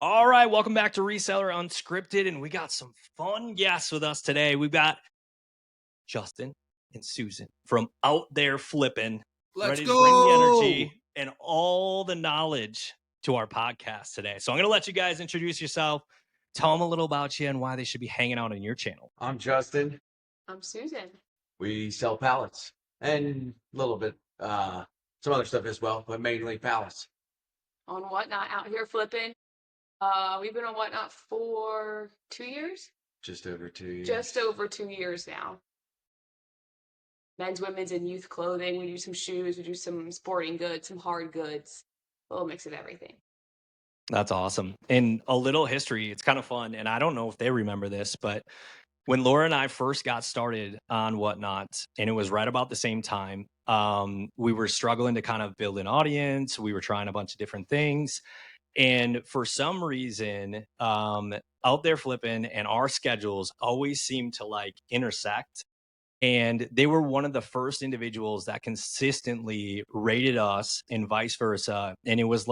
All right, welcome back to Reseller Unscripted, and we got some fun guests with us today. We've got Justin and Susan from Out There Flippin', Let's ready to bring the go. energy and all the knowledge to our podcast today. So I'm going to let you guys introduce yourself, tell them a little about you and why they should be hanging out on your channel. I'm Justin. I'm Susan. We sell pallets and a little bit some other stuff as well, but mainly pallets. On Whatnot, out here flipping. We've been on Whatnot for 2 years. Just over 2 years. Just over 2 years now. Men's, women's, and youth clothing. We do some shoes. We do some sporting goods, some hard goods. A little mix of everything. That's awesome. And a little history, it's kind of fun. And I don't know if they remember this, but when Laura and I first got started on Whatnot, and it was right about the same time, we were struggling to kind of build an audience. We were trying a bunch of different things. And for some reason, Out There Flipping and our schedules always seemed to like intersect. And they were one of the first individuals that consistently rated us and vice versa. And it was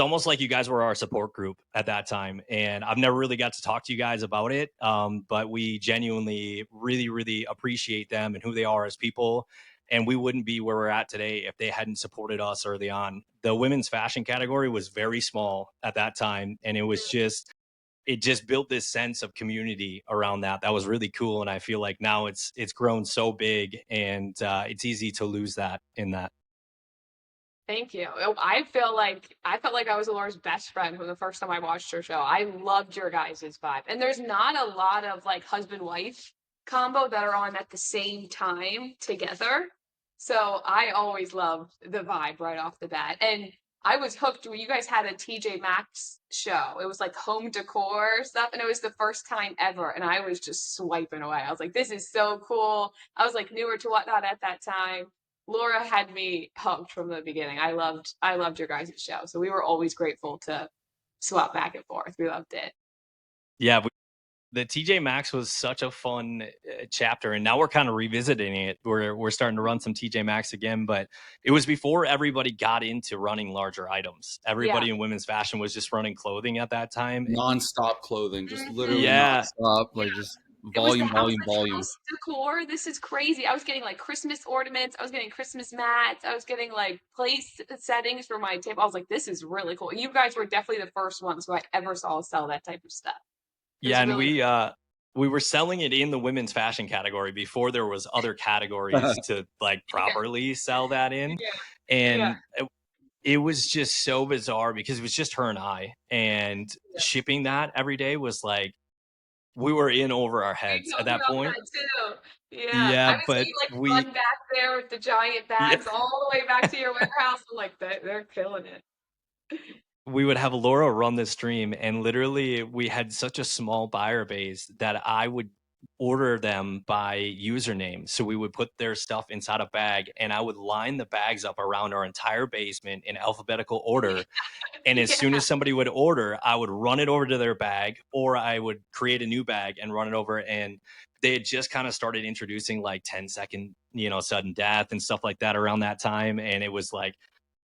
almost like you guys were our support group at that time. And I've never really got to talk to you guys about it. But we genuinely really, really appreciate them and who they are as people. And we wouldn't be where we're at today if they hadn't supported us early on. The women's fashion category was very small at that time. And it just built this sense of community around that was really cool. And I feel like now it's grown so big, and it's easy to lose that in that. Thank you. I felt like I was Laura's best friend from the first time I watched her show. I loved your guys' vibe. And there's not a lot of like husband wife combo that are on at the same time together. So I always loved the vibe right off the bat. And I was hooked when you guys had a TJ Maxx show. It was like home decor stuff, and it was the first time ever. And I was just swiping away. I was like, this is so cool. I was like newer to Whatnot at that time. Laura had me hooked from the beginning. I loved your guys' show. So we were always grateful to swap back and forth. We loved it. Yeah, the TJ Maxx was such a fun chapter, and now we're kind of revisiting it. We're starting to run some TJ Maxx again, but it was before everybody got into running larger items. Yeah. Everybody in women's fashion was just running clothing at that time. Non-stop clothing, just literally Yeah, non-stop, Yeah. like just It was the volume. house decor. This is crazy. I was getting like Christmas ornaments. I was getting Christmas mats. I was getting like place settings for my table. I was like, this is really cool. You guys were definitely the first ones who I ever saw sell that type of stuff. It yeah, was and really we were selling it in the women's fashion category before there was other categories to like yeah, properly sell that in. yeah, yeah. And it was just so bizarre because it was just her and I, and Yeah. shipping that every day was like we were in over our We heads at talked that about point. that too. Yeah. Yeah, I would say but you like we run back there with the giant yeah, bags all the way back to your warehouse. I'm like, they're killing it. we would have Laura run the stream, and literally we had such a small buyer base that I would order them by username. So we would put their stuff inside a bag, and I would line the bags up around our entire basement in alphabetical order. And as Yeah. soon as somebody would order, I would run it over to their bag, or I would create a new bag and run it over. And they had just kind of started introducing like 10-second, sudden death and stuff like that around that time. And it was like,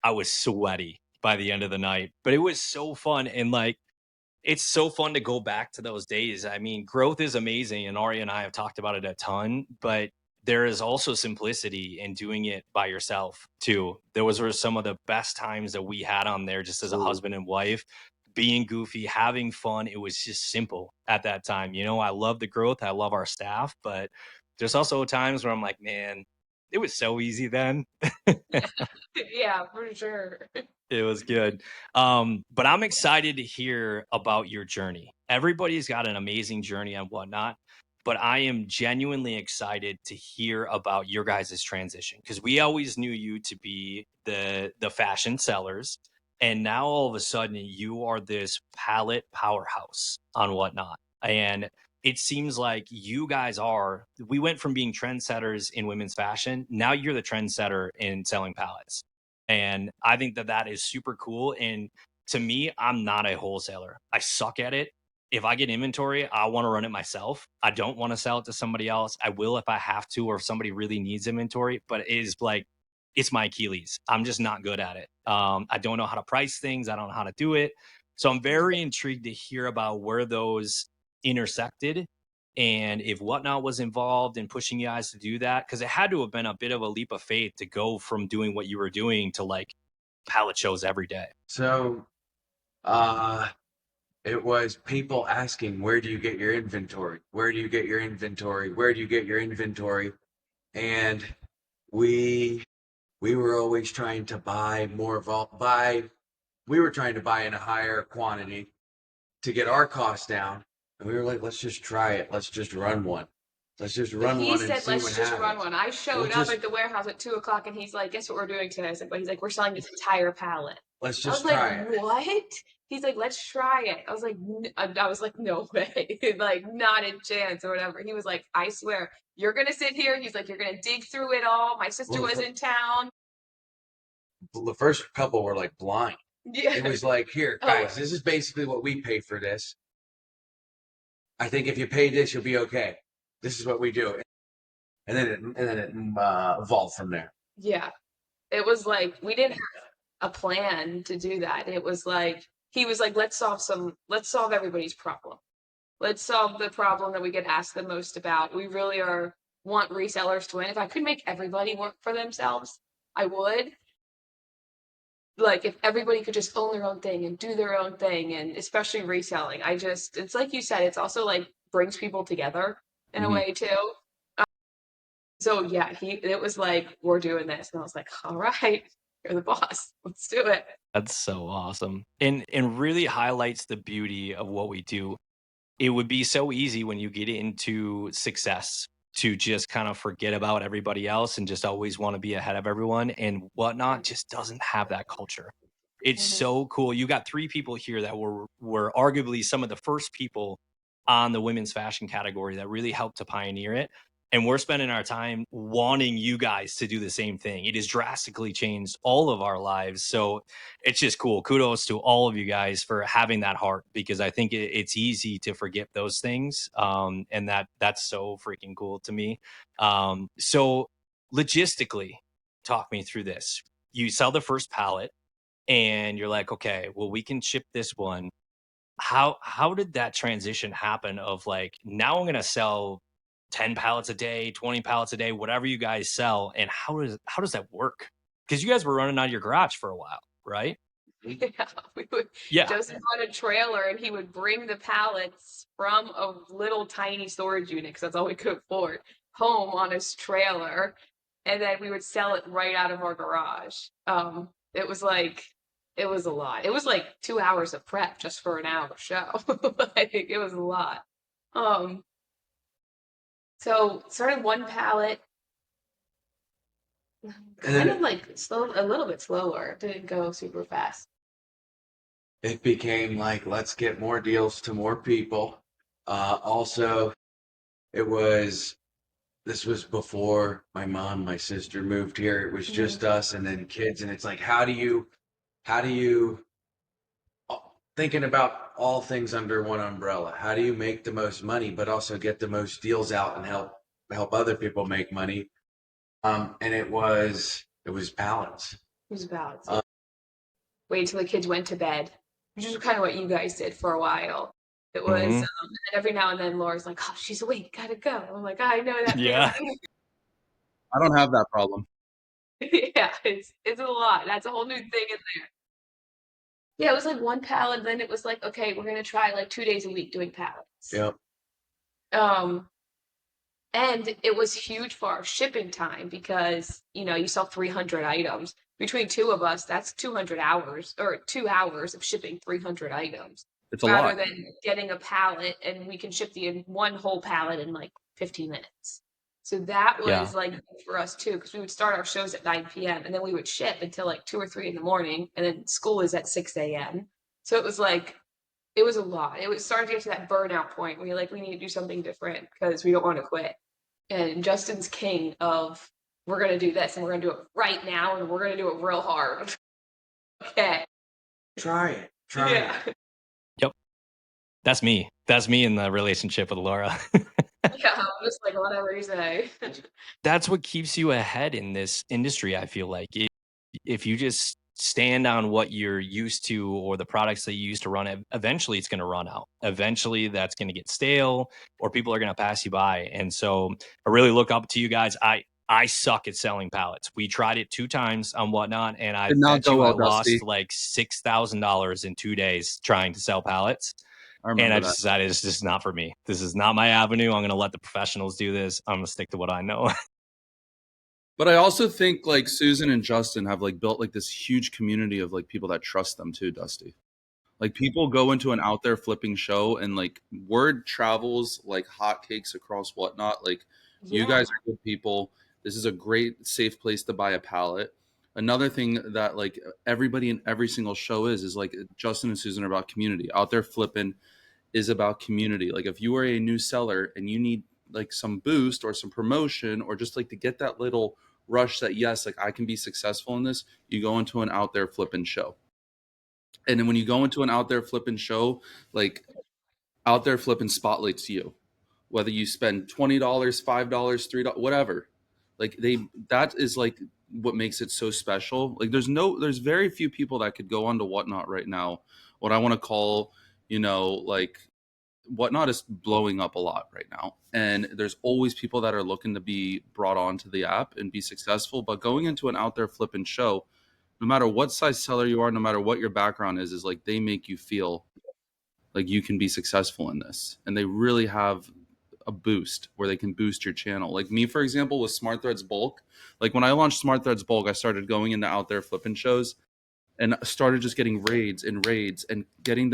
I was sweaty by the end of the night, but it was so fun. And like, it's so fun to go back to those days. I mean, growth is amazing, and Ari and I have talked about it a ton, but there is also simplicity in doing it by yourself too. Those were some of the best times that we had on there just as a Absolutely. husband and wife, being goofy, having fun. It was just simple at that time. I love the growth, I love our staff, but there's also times where I'm like, man, it was so easy then. Yeah, for sure. It was good. But I'm excited to hear about your journey. Everybody's got an amazing journey and whatnot, but I am genuinely excited to hear about your guys' transition because we always knew you to be the fashion sellers, and now all of a sudden you are this palette powerhouse on whatnot. And it seems like you guys are. We went from being trendsetters in women's fashion. Now you're the trendsetter in selling palettes. And I think that is super cool. And to me, I'm not a wholesaler. I suck at it. If I get inventory, I want to run it myself. I don't want to sell it to somebody else. I will if I have to, or if somebody really needs inventory, but it is like, it's my Achilles. I'm just not good at it. I don't know how to price things. I don't know how to do it. So I'm very intrigued to hear about where those intersected and if Whatnot was involved in pushing you guys to do that. Cause it had to have been a bit of a leap of faith to go from doing what you were doing to like pallet shows every day. So, it was people asking, where do you get your inventory? Where do you get your inventory? Where do you get your inventory? And we were always trying to buy more we were trying to buy in a higher quantity to get our costs down. And we were like, let's just try it. Let's just run one. Let's just But run he one and said, see let's what just run happens. one. I showed up at the warehouse at 2:00 and he's like, guess what we're doing today? I was like, but he's like, we're selling this entire pallet. Let's I was just try like, it. what? He's like, let's try it. I was like, I was like, no way, like not a chance or whatever. He was like, I swear, you're gonna sit here. He's like, you're gonna dig through it all. My sister was in town. The first couple were like blind. Yeah. It was like, here, Oh. guys, this is basically what we pay for this. I think if you pay this, you'll be okay. This is what we do. And then it evolved from there. Yeah. It was like we didn't have a plan to do that. It was like he was like, let's solve everybody's problem. Let's solve the problem that we get asked the most about. We really want resellers to win. If I could make everybody work for themselves, I would. Like if everybody could just own their own thing and do their own thing, and especially reselling. It's like you said, it's also like brings people together in a way too. So yeah, it was like, we're doing this. And I was like, all right, you're the boss. Let's do it. That's so awesome. And really highlights the beauty of what we do. It would be so easy when you get into success to just kind of forget about everybody else and just always want to be ahead of everyone, and Whatnot just doesn't have that culture. It's so cool. You got 3 people here that were arguably some of the first people on the women's fashion category that really helped to pioneer it. And we're spending our time wanting you guys to do the same thing. It has drastically changed all of our lives. So it's just cool. Kudos to all of you guys for having that heart, because I think it's easy to forget those things. And that's so freaking cool to me. So logistically, talk me through this. You sell the first pallet and you're like, okay, well, we can ship this one. How did that transition happen of like, now I'm gonna sell 10 pallets a day, 20 pallets a day, whatever you guys sell, and how does that work? Because you guys were running out of your garage for a while, right? Yeah, we would. Yeah. Joseph had a trailer, and he would bring the pallets from a little tiny storage unit, because that's all we could afford, home on his trailer, and then we would sell it right out of our garage. It was like, it was a lot. It was like 2 hours of prep just for an hour show. Like it was a lot. So started one pallet, kind of like slow, a little bit slower. Didn't go super fast. It became like, let's get more deals to more people. Also, this was before my mom, my sister moved here. It was just us and then kids. And it's like, how do you, thinking about all things under one umbrella, how do you make the most money, but also get the most deals out and help other people make money? And it was balance. It was about wait till the kids went to bed, which is kind of what you guys did for a while. It was, and every now and then Laura's like, "Oh, she's awake, gotta go." I'm like, "I know that Yeah. feeling." I don't have that problem. Yeah, it's a lot. That's a whole new thing in there. Yeah, it was like one pallet. Then it was like, okay, we're gonna try like 2 days a week doing pallets. Yep. And it was huge for our shipping time because, you sell 300 items. Between 2 of us, that's 200 hours or 2 hours of shipping 300 items. It's a rather lot. than getting a pallet, and we can ship the one whole pallet in like 15 minutes. So that was like for us too, because we would start our shows at 9 p.m. and then we would ship until like 2 or 3 in the morning, and then school is at 6 a.m. So it was like, it was a lot. It was starting to get to that burnout point where you're like, we need to do something different because we don't want to quit. And Justin's king of, we're going to do this and we're going to do it right now and we're going to do it real hard. Okay. Try it. Try it. Yep. That's me. That's me in the relationship with Laura. Yeah, I'm just like, whatever you say. That's what keeps you ahead in this industry, I feel like. If you just stand on what you're used to or the products that you used to run, eventually it's going to run out. Eventually that's going to get stale or people are going to pass you by. And so I really look up to you guys. I suck at selling pallets. We tried it 2 times on Whatnot, and I Did not bet go you I well, Dusty. lost like $6,000 in 2 days trying to sell pallets. I And remember I that. just decided it's just not for me. This is not my avenue. I'm going to let the professionals do this. I'm going to stick to what I know. But I also think like Susan and Justin have like built like this huge community of like people that trust them too, Dusty. Like people go into an out there flipping show and like word travels like hotcakes across Whatnot. Like you Yeah. guys are good people. This is a great safe place to buy a pallet. Another thing that like everybody in every single show is like Justin and Susan are about community. Out there flipping is about community. Like if you are a new seller and you need like some boost or some promotion or just like to get that little rush that yes, like I can be successful in this, you go into an out there flipping show. And then when you go into an out there flipping show, like out there flipping spotlights you, whether you spend $20, $5, $3, whatever. Like that is like what makes it so special. Like there's very few people that could go onto Whatnot right now. What I want to call, like Whatnot is blowing up a lot right now. And there's always people that are looking to be brought onto the app and be successful. But going into an out there flipping show, no matter what size seller you are, no matter what your background is like they make you feel like you can be successful in this. And they really have a boost where they can boost your channel. Like me, for example, with Smart Threads Bulk, like when I launched Smart Threads Bulk, I started going into out there flipping shows and started just getting raids and getting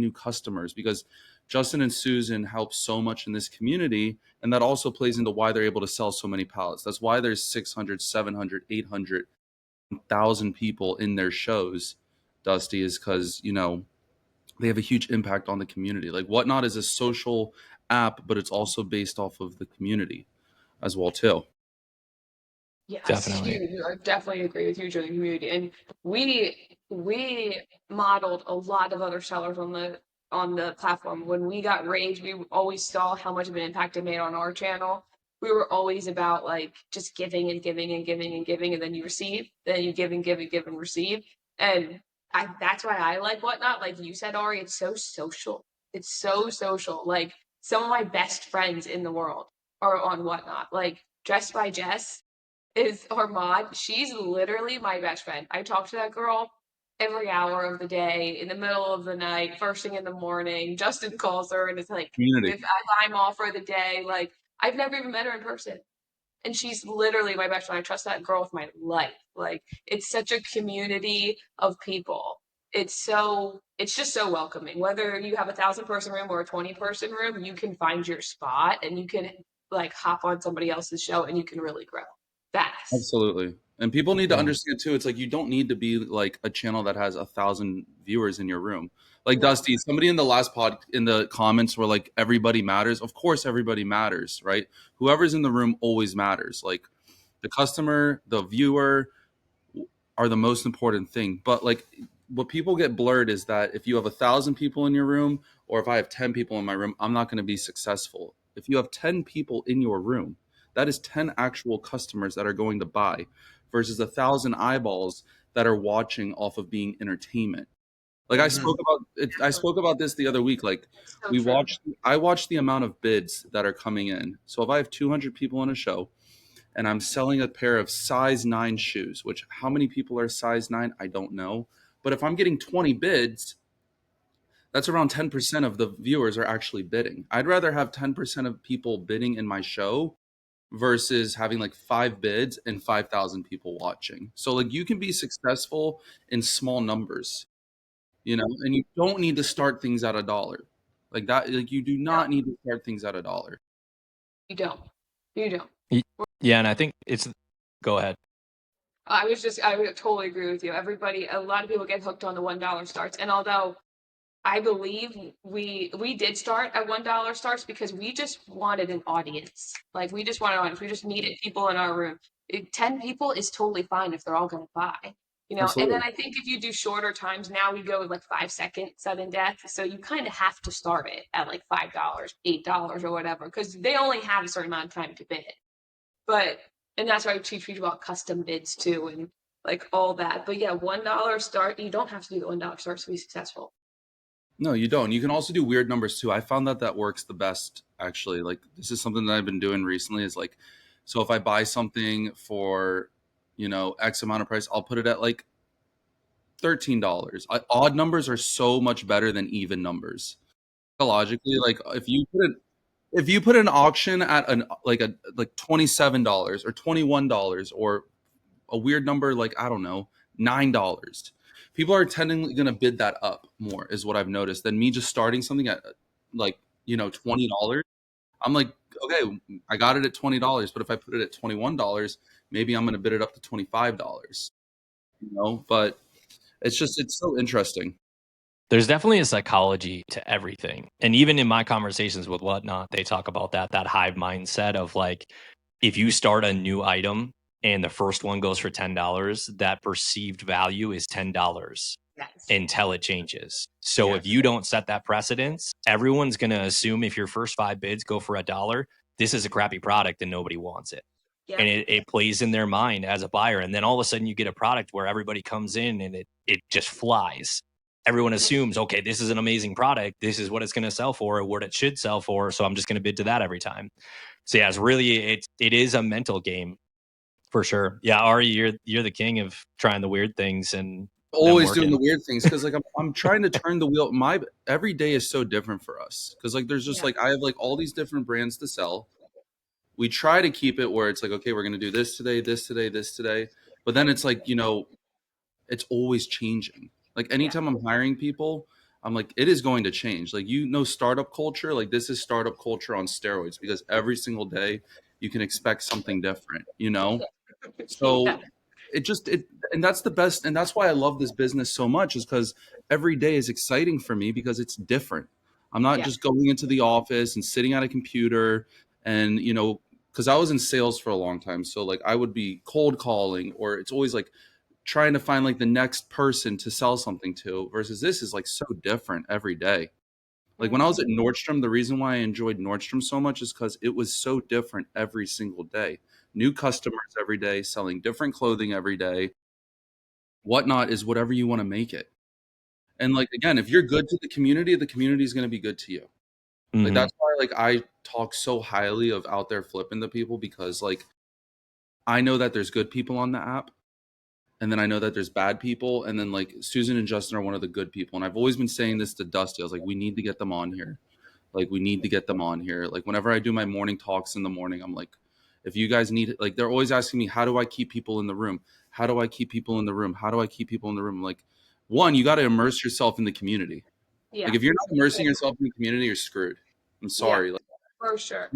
new customers because Justin and Susan help so much in this community. And that also plays into why they're able to sell so many pallets. That's why there's 600, 700, 800,000 people in their shows, Dusty, is because, they have a huge impact on the community. Like Whatnot is a social app, but it's also based off of the community as well, too. Yes, Definitely. huge. I definitely agree with you, joining the community. And we modeled a lot of other sellers on the platform. When we got Rage, we always saw how much of an impact it made on our channel. We were always about like just giving and giving and giving and giving, and then you receive, then you give and give and give and receive. And that's why I like Whatnot. Like you said, Ari, it's so social. It's so social. Like some of my best friends in the world are on Whatnot. Like Dressed by Jess is our mod. She's literally my best friend. I talk to that girl every hour of the day, in the middle of the night, first thing in the morning. Justin calls her and it's like, Community. if I'm off for the day, like I've never even met her in person. And she's literally my best friend. I trust that girl with my life. Like it's such a community of people. It's just so welcoming. Whether you have 1,000-person room or a 20-person room, you can find your spot and you can like hop on somebody else's show and you can really grow fast. Absolutely. And people need to Yeah. understand too, it's like you don't need to be like a channel that has 1,000 viewers in your room. Like No. Dusty, somebody in the last pod in the comments were like, everybody matters. Of course, everybody matters, right? Whoever's in the room always matters. Like the customer, the viewer are the most important thing. But like what people get blurred is that if you have 1,000 people in your room, or if I have 10 people in my room, I'm not going to be successful. If you have 10 people in your room, that is 10 actual customers that are going to buy versus 1,000 eyeballs that are watching off of being entertainment. Like I spoke about it, I spoke about this the other week. Like It's so true. I watch the amount of bids that are coming in. So if I have 200 people in a show and I'm selling a pair of size 9 shoes, which how many people are size 9? I don't know. But if I'm getting 20 bids, that's around 10% of the viewers are actually bidding. I'd rather have 10% of people bidding in my show versus having like 5 bids and 5,000 people watching. So like you can be successful in small numbers, and you don't need to start things at $1. Like that, like you do No, not need to start things at $1. you don't. You don't. Yeah. And I think it's, go ahead. I would totally agree with you. A lot of people get hooked on the $1 starts. And although I believe we did start at $1 starts because we just wanted an audience. Like we just wanted an audience. We just needed people in our room. 10 people is totally fine if they're all going to buy. And then Absolutely. I think if you do shorter times, now we go with like 5 second sudden death. So you kind of have to start it at like $5, $8 or whatever, because they only have a certain amount of time to bid. But and that's why I teach people about custom bids too, and like all that. But yeah, $1 start. You don't have to do the $1 starts to be successful. No, you don't. You can also do weird numbers too. I found that works the best actually. Like this is something that I've been doing recently is like, so if I buy something for, X amount of price, I'll put it at like $13. Odd numbers are so much better than even numbers. Logically, like if you put an auction at like $27 or $21 or a weird number like I don't know $9, people are tending going to bid that up more is what I've noticed than me just starting something at like $20. I'm like, okay, I got it at $20, but if I put it at $21, maybe I'm going to bid it up to $25. But it's so interesting. There's definitely a psychology to everything. And even in my conversations with Whatnot, they talk about that hive mindset of like, if you start a new item and the first one goes for $10, that perceived value is $10 Yes. until it changes. So Yeah. if you don't set that precedence, everyone's going to assume if your first 5 bids go for $1, this is a crappy product and nobody wants it. Yeah. And it plays in their mind as a buyer. And then all of a sudden you get a product where everybody comes in and it just flies. Everyone assumes, okay, this is an amazing product. This is what it's going to sell for or what it should sell for. So I'm just going to bid to that every time. So yeah, it is a mental game for sure. Yeah, Ari, you're the king of trying the weird things and Always doing the weird things because like I'm trying to turn the wheel. My every day is so different for us because like there's just like I have like all these different brands to sell. We try to keep it where it's like, okay, we're going to do this today, this today, this today. But then it's like, it's always changing. Like anytime I'm hiring people, I'm like, it is going to change. Like, startup culture, like this is startup culture on steroids because every single day you can expect something different, So and that's the best. And that's why I love this business so much is because every day is exciting for me because it's different. I'm not just going into the office and sitting at a computer and, because I was in sales for a long time. So like I would be cold calling or it's always like trying to find like the next person to sell something to versus this is like so different every day. Like when I was at Nordstrom, the reason why I enjoyed Nordstrom so much is because it was so different every single day. New customers every day, selling different clothing every day. Whatnot is whatever you want to make it. And like again, if you're good to the community is going to be good to you. Like that's why like I talk so highly of Out There Flipping the people because like I know that there's good people on the app. And then I know that there's bad people. And then like Susan and Justin are one of the good people. And I've always been saying this to Dusty. I was like, we need to get them on here. Like we need to get them on here. Like whenever I do my morning talks in the morning, I'm like, if you guys need like they're always asking me, how do I keep people in the room? How do I keep people in the room? How do I keep people in the room? Like one, you got to immerse yourself in the community. Yeah. Like if you're not immersing yourself in the community, you're screwed. I'm sorry. Yeah, for sure.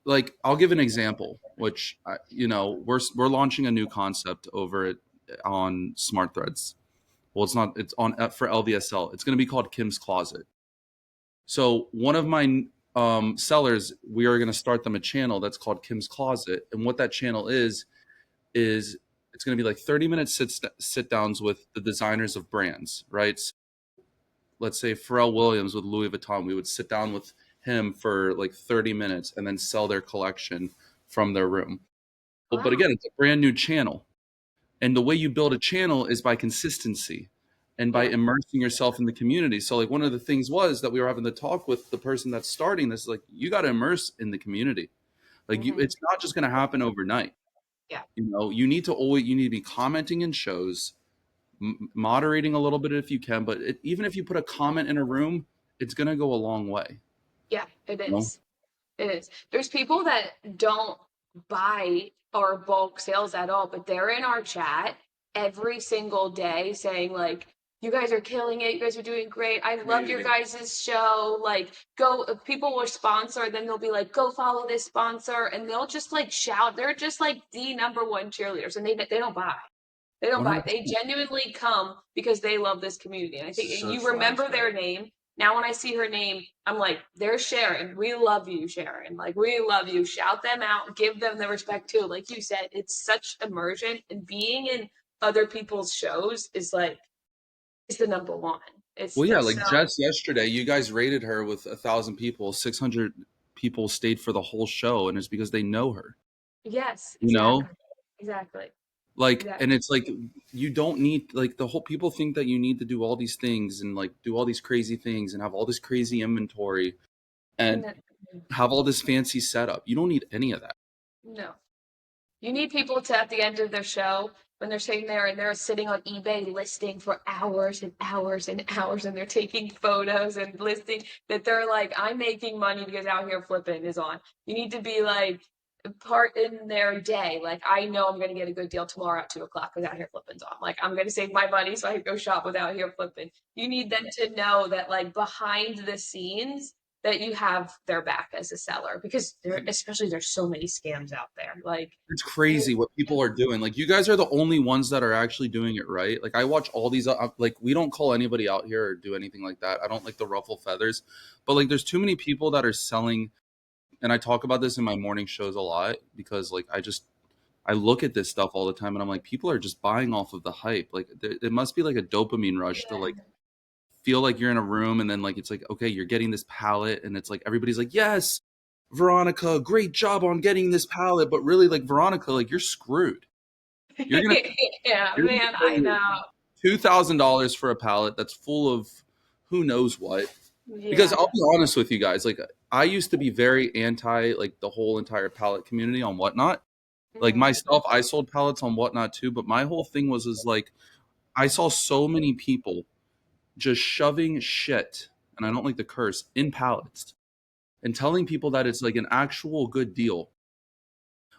Like I'll give an example, which we're launching a new concept over on Smart Threads. Well, it's not. It's on for LVSL. It's going to be called Kim's Closet. So one of my sellers, we are going to start them a channel that's called Kim's Closet, and what that channel is it's going to be like 30-minute sit downs with the designers of brands, right? So let's say Pharrell Williams with Louis Vuitton, we would sit down with him for like 30 minutes and then sell their collection from their room. Wow. But again, it's a brand new channel. And the way you build a channel is by consistency and by immersing yourself in the community. So like one of the things was that we were having the talk with the person that's starting this, like you got to immerse in the community. Like it's not just going to happen overnight. Yeah. You need to be commenting in shows, moderating a little bit if you can, but even if you put a comment in a room, it's going to go a long way. Yeah, it is. It is. There's people that don't buy our bulk sales at all, but they're in our chat every single day saying like, you guys are killing it. You guys are doing great. I love your guys' show. Like people will sponsor, then they'll be like, go follow this sponsor. And they'll just like shout. They're just like the #1 cheerleaders and they don't buy. They don't 100%. Buy. They genuinely come because they love this community. And I think you remember their name. Now, when I see her name, I'm like, there's Sharon. We love you, Sharon. Like, we love you. Shout them out. Give them the respect, too. Like you said, it's such immersion. And being in other people's shows is like, it's the #1. Jess yesterday, you guys rated her with 1,000 people. 600 people stayed for the whole show. And it's because they know her. Yes. Exactly. Exactly. Like, Yeah. and it's like, you don't need, like, the whole, people think that you need to do all these things and like do all these crazy things and have all this crazy inventory and have all this fancy setup. You don't need any of that. No. You need people to, at the end of their show, when they're sitting there and they're sitting on eBay listing for hours and hours and hours, and they're taking photos and listing, that they're like, I'm making money because Out Here Flippin' is on. You need to be like part in their day. Like, I know I'm going to get a good deal tomorrow at 2 o'clock because Out Here Flippin's on. Like, I'm going to save my money so I can go shop with Out Here Flippin'. You need them to know that, like, behind the scenes, that you have their back as a seller, because especially there's so many scams out there. Like, It's crazy what people are doing. Like, you guys are the only ones that are actually doing it right. Like, I watch all these, like, we don't call anybody out here or do anything like that. I don't like to ruffle feathers, but like, there's too many people that are selling. And I talk about this in my morning shows a lot because like, I look at this stuff all the time and I'm like, people are just buying off of the hype. Like, it must be like a dopamine rush to like feel like you're in a room and then like, it's like, okay, you're getting this pallet and it's like, everybody's like, yes, Veronica, great job on getting this pallet. But really, like, Veronica, like, you're screwed. You're gonna yeah, you're gonna man, I know. pay $2,000 for a pallet that's full of who knows what. Because Yeah. I'll be honest with you guys, like, I used to be very anti like the whole entire pallet community on Whatnot. Like, Mhm. myself, I sold pallets on Whatnot too, but my whole thing was like, I saw so many people just shoving shit, and I don't like the curse, in pallets and telling people that it's like an actual good deal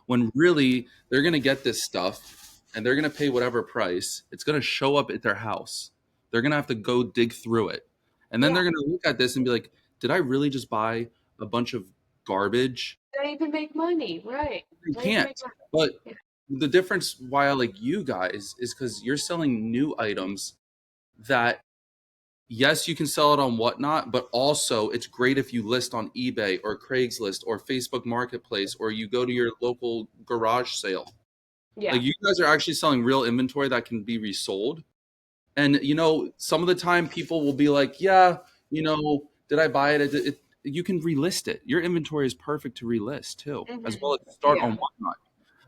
when really they're going to get this stuff and they're going to pay whatever price. It's going to show up at their house. They're going to have to go dig through it. And then Yeah. they're going to look at this and be like, did I really just buy a bunch of garbage? Don't even make money, right? You Don't even can't. make money. But Yeah. the difference why I like you guys is because you're selling new items that, yes, you can sell it on Whatnot, but also it's great if you list on eBay or Craigslist or Facebook Marketplace, or you go to your local garage sale. Yeah. Like, you guys are actually selling real inventory that can be resold. And, you know, some of the time people will be like, yeah, you know, did I buy it? You can relist it. Your inventory is perfect to relist too, as well as start on Yeah. Whatnot.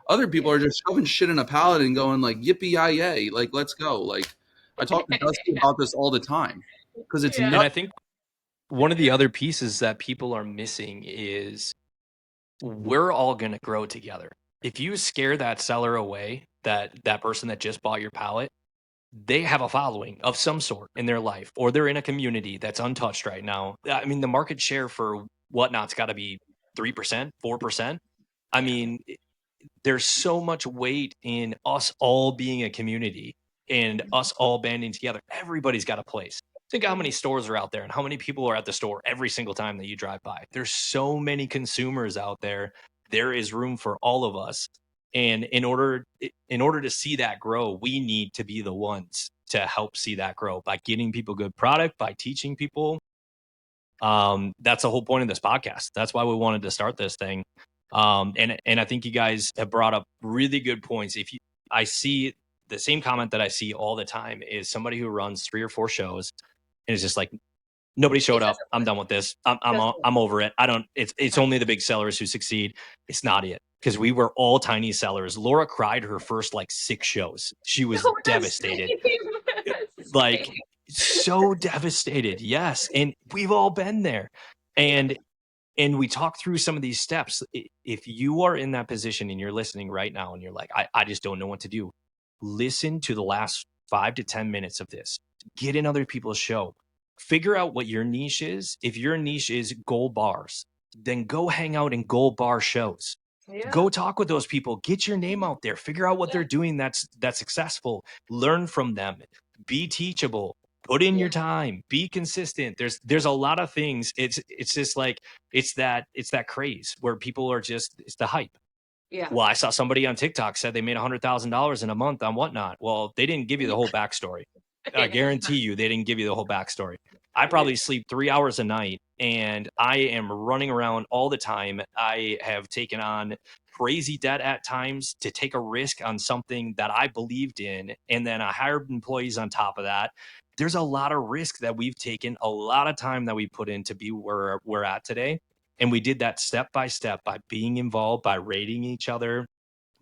Other people are just shoving shit in a pallet and going like, yippee-yi-yay, like, let's go. Like, I talk to Dusty about this all the time because it's Yeah. And nuts. I think one of the other pieces that people are missing is we're all going to grow together. If you scare that seller away, that person that just bought your pallet, they have a following of some sort in their life, or they're in a community that's untouched right now. I mean, the market share for Whatnot's got to be 3%, 4%. I Yeah. mean, there's so much weight in us all being a community and us all banding together. Everybody's got a place. Think how many stores are out there and how many people are at the store every single time that you drive by. There's so many consumers out there. There is room for all of us. And in order to see that grow, we need to be the ones to help see that grow by getting people good product, by teaching people. That's the whole point of this podcast. That's why we wanted to start this thing. And I think you guys have brought up really good points. I see the same comment that I see all the time is somebody who runs 3 or 4 shows and is just like, nobody showed It up. doesn't I'm work. done with this. Doesn't work. I'm over it. I don't. It's only the big sellers who succeed. It's not it, because we were all tiny sellers. Laura cried her first like 6 shows. She was No, that's devastated, same. like so devastated. Yes, and we've all been there. And we talk through some of these steps. If you are in that position and you're listening right now and you're like, I just don't know what to do, listen to the last 5 to 10 minutes of this. Get in other people's show. Figure out what your niche is. If your niche is gold bars, then go hang out in gold bar shows. Yeah. Go talk with those people. Get your name out there. Figure out what they're doing that's successful. Learn from them. Be teachable. Put in your Yeah. time. Be consistent. There's a lot of things. It's just like it's that craze where people are just, it's the hype. Yeah. Well, I saw somebody on TikTok said they made $100,000 in a month on Whatnot. Well, they didn't give you the whole backstory. I guarantee you they didn't give you the whole backstory. I probably sleep 3 hours a night and I am running around all the time. I have taken on crazy debt at times to take a risk on something that I believed in. And then I hired employees on top of that. There's a lot of risk that we've taken, a lot of time that we put in to be where we're at today. And we did that step by step by being involved, by rating each other,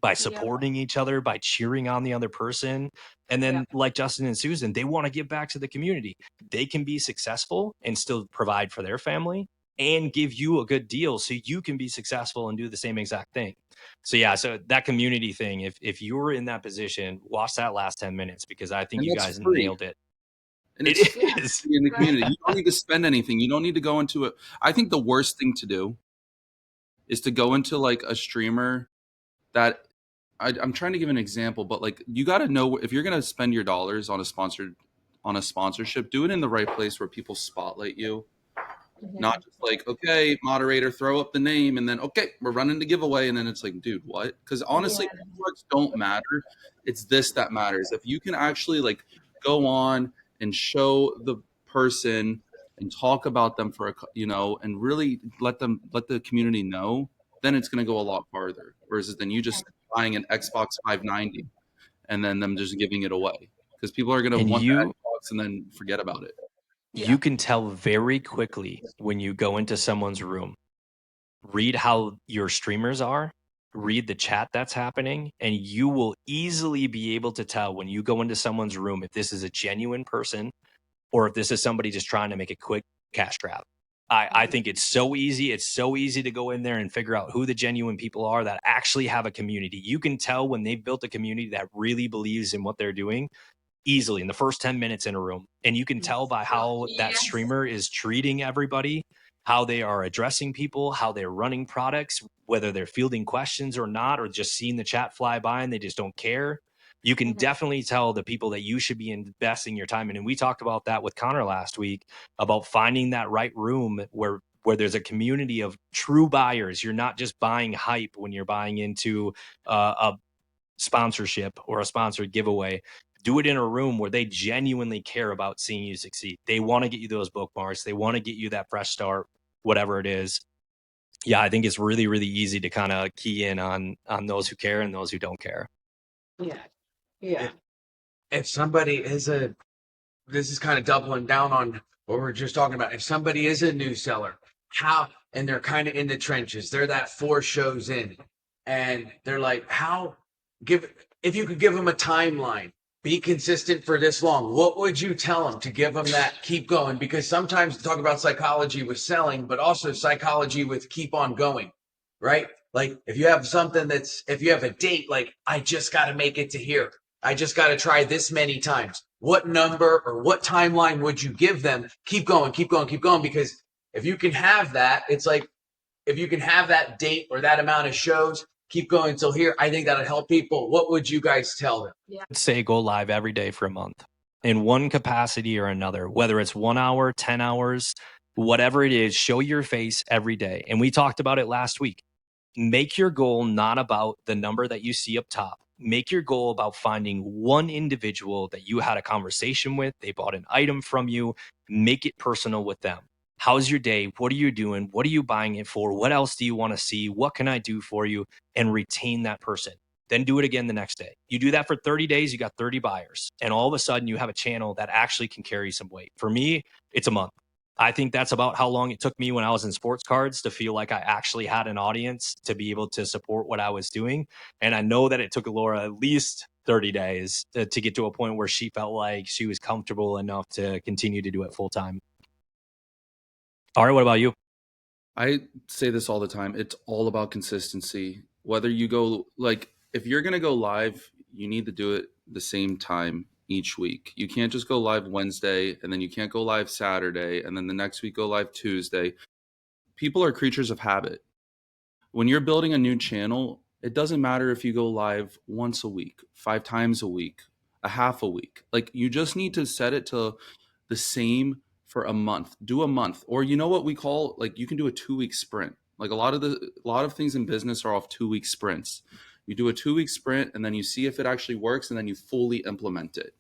by Yeah. supporting each other, by cheering on the other person. And then like Justin and Susan, they want to give back to the community. They can be successful and still provide for their family and give you a good deal so you can be successful and do the same exact thing. So yeah, so that community thing, if you were in that position, watch that last 10 minutes because I think And you that's guys free. nailed it. And It it's is. in the community. You don't need to spend anything. You don't need to go into it. I think the worst thing to do is to go into like a streamer that I'm trying to give an example, but like you got to know if you're going to spend your dollars on a sponsorship, do it in the right place where people spotlight you. Not just like, okay, moderator, throw up the name, and then okay, we're running the giveaway, and then it's like, dude, what? Because honestly, networks don't matter. It's this that matters. If you can actually like go on and show the person and talk about them for and really let the community know, then it's going to go a lot farther. Versus than you just buying an Xbox 590 and then them just giving it away because people are going to And want the Xbox and then forget about it. You can tell very quickly when you go into someone's room, read how your streamers are, read the chat that's happening, and you will easily be able to tell when you go into someone's room if this is a genuine person or if this is somebody just trying to make a quick cash grab. I think it's so easy. It's so easy to go in there and figure out who the genuine people are that actually have a community. You can tell when they've built a community that really believes in what they're doing easily in the first 10 minutes in a room. And you can tell by how that streamer is treating everybody, how they are addressing people, how they're running products, whether they're fielding questions or not, or just seeing the chat fly by and they just don't care. You can definitely tell the people that you should be investing your time in. And we talked about that with Connor last week about finding that right room where there's a community of true buyers. You're not just buying hype when you're buying into a sponsorship or a sponsored giveaway. Do it in a room where they genuinely care about seeing you succeed. They want to get you those bookmarks. They want to get you that fresh start, whatever it is. Yeah, I think it's really, really easy to kind of key in on those who care and those who don't care. Yeah. If somebody is this is kind of doubling down on what we're just talking about. If somebody is a new seller, and they're kind of in the trenches, they're that 4 shows in, and they're like, if you could give them a timeline, be consistent for this long, what would you tell them to give them that keep going? Because sometimes we talk about psychology with selling, but also psychology with keep on going, right? Like if you have if you have a date, like I just got to make it to here. I just got to try this many times. What number or what timeline would you give them? Keep going, keep going, keep going. Because if you can have that, it's like if you can have that date or that amount of shows, keep going until here. I think that'll help people. What would you guys tell them? I'd say go live every day for a month in one capacity or another, whether it's 1 hour, 10 hours, whatever it is, show your face every day. And we talked about it last week. Make your goal not about the number that you see up top. Make your goal about finding one individual that you had a conversation with. They bought an item from you. Make it personal with them. How's your day? What are you doing? What are you buying it for? What else do you want to see? What can I do for you? And retain that person. Then do it again the next day. You do that for 30 days, you got 30 buyers. And all of a sudden, you have a channel that actually can carry some weight. For me, it's a month. I think that's about how long it took me when I was in sports cards to feel like I actually had an audience to be able to support what I was doing. And I know that it took Laura at least 30 days to get to a point where she felt like she was comfortable enough to continue to do it full time. All right, what about you? I say this all the time. It's all about consistency. Whether you go like if you're going to go live, you need to do it the same time each week. You can't just go live Wednesday and then you can't go live Saturday and then the next week go live Tuesday. People are creatures of habit. When you're building a new channel, it doesn't matter if you go live once a week, 5 times a week, a half a week. Like you just need to set it to the same for a month. Do a month. Or you know what we call like you can do a 2-week sprint. Like a lot of things in business are off 2-week sprints. You do a 2-week sprint and then you see if it actually works and then you fully implement it.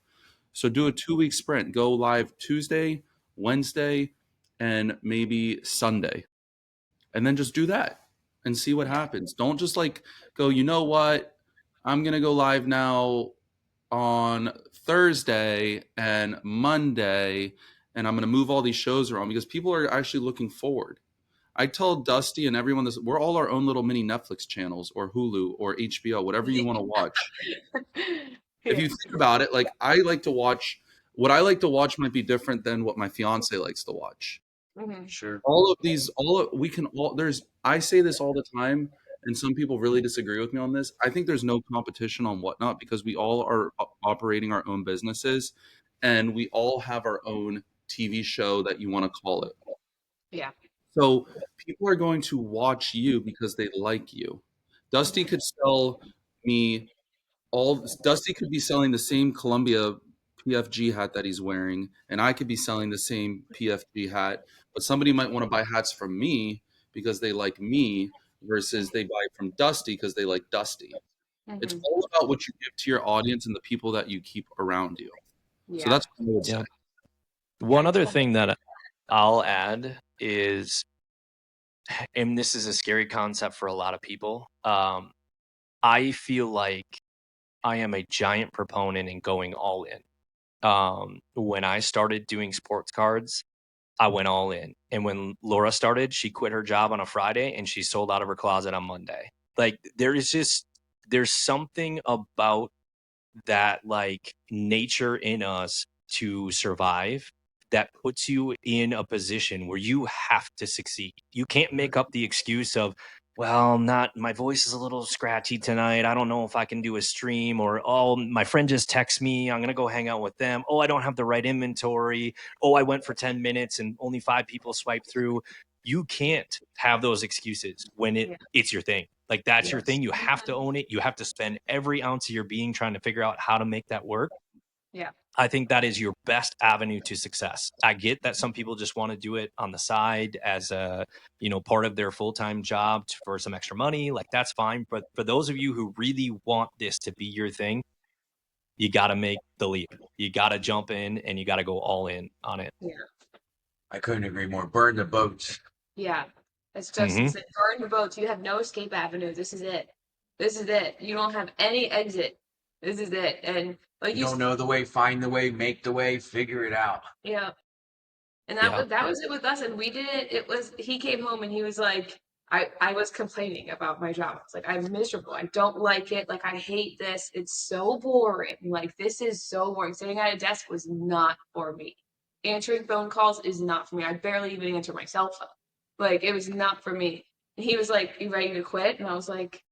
So do a 2-week sprint. Go live Tuesday, Wednesday, and maybe Sunday. And then just do that and see what happens. Don't just like go, you know what? I'm going to go live now on Thursday and Monday, and I'm going to move all these shows around because people are actually looking forward. I tell Dusty and everyone this, we're all our own little mini Netflix channels or Hulu or HBO, whatever you want to watch. If you think about it, like I like to watch, what I like to watch might be different than what my fiance likes to watch. Mhm. Sure. All of these, we can all, I say this all the time, and some people really disagree with me on this. I think there's no competition on Whatnot because we all are operating our own businesses and we all have our own TV show that you want to call it. Yeah. So people are going to watch you because they like you. Dusty could sell me Dusty could be selling the same Columbia PFG hat that he's wearing, and I could be selling the same PFG hat, but somebody might want to buy hats from me because they like me versus they buy from Dusty because they like Dusty. It's Mhm. all about what you give to your audience and the people that you keep around you. So Yeah. that's what I would say. Yeah. One other thing that I'll add is, and this is a scary concept for a lot of people. I feel like I am a giant proponent in going all in. When I started doing sports cards, I went all in. And when Laura started, she quit her job on a Friday and she sold out of her closet on Monday. Like there's something about that like nature in us to survive that puts you in a position where you have to succeed. You can't make up the excuse of, well, I'm not, my voice is a little scratchy tonight. I don't know if I can do a stream, or, oh, my friend just texted me. I'm going to go hang out with them. Oh, I don't have the right inventory. Oh, I went for 10 minutes and only 5 people swiped through. You can't have those excuses when it's your thing. Like that's your thing. You have to own it. You have to spend every ounce of your being trying to figure out how to make that work. Yeah. I think that is your best avenue to success. I get that some people just want to do it on the side as a, part of their full-time job for some extra money. Like that's fine. But for those of you who really want this to be your thing, you got to make the leap. You got to jump in and you got to go all in on it. Yeah. I couldn't agree more. Burn the boats. Yeah. As Justin Mm-hmm. said, burn the boats. You have no escape avenue. This is it. This is it. You don't have any exit. This is it. And like You don't know the way, find the way, make the way, figure it out. yeah. And Yeah. that was it with us. And we did it. It was he came home and he was like, I was complaining about my job. I was like, I'm miserable. I don't like it. Like I hate this. It's so boring. Like this is so boring. Sitting at a desk was not for me. Answering phone calls is not for me. I barely even answer my cell phone. Like it was not for me. And he was like, you ready to quit? And I was like,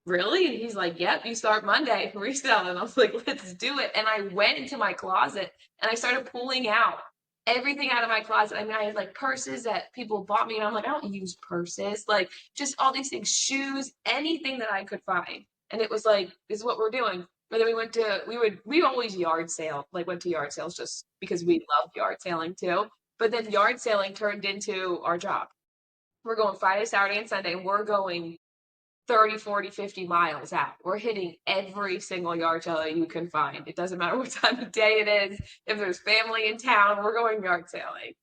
really? And he's like, yep, you start Monday for resale. And I was like, let's do it. And I went into my closet and I started pulling out everything out of my closet. I mean, I had like purses that people bought me, and I'm like, I don't use purses. Like just all these things, shoes, anything that I could find. And it was like, this is what we're doing. But then we always yard sale, like went to yard sales just because we love yard selling too. But then yard selling turned into our job. We're going Friday, Saturday, and Sunday, and we're going 30, 40, 50 miles out. We're hitting every single yard sale you can find. It doesn't matter what time of day it is. If there's family in town, we're going yard selling.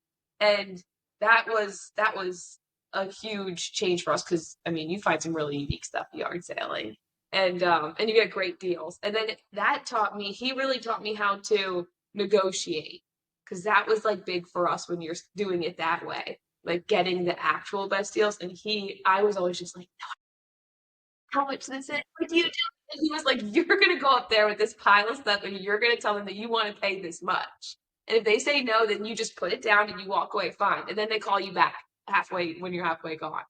And that was a huge change for us because I mean you find some really unique stuff yard selling. And you get great deals. And then he really taught me how to negotiate. Because that was like big for us when you're doing it that way. Like getting the actual best deals. And I was always just like, how much this is? What do you do? And he was like, you're gonna go up there with this pile of stuff and you're gonna tell them that you want to pay this much. And if they say no, then you just put it down and you walk away fine. And then they call you back halfway when you're halfway gone.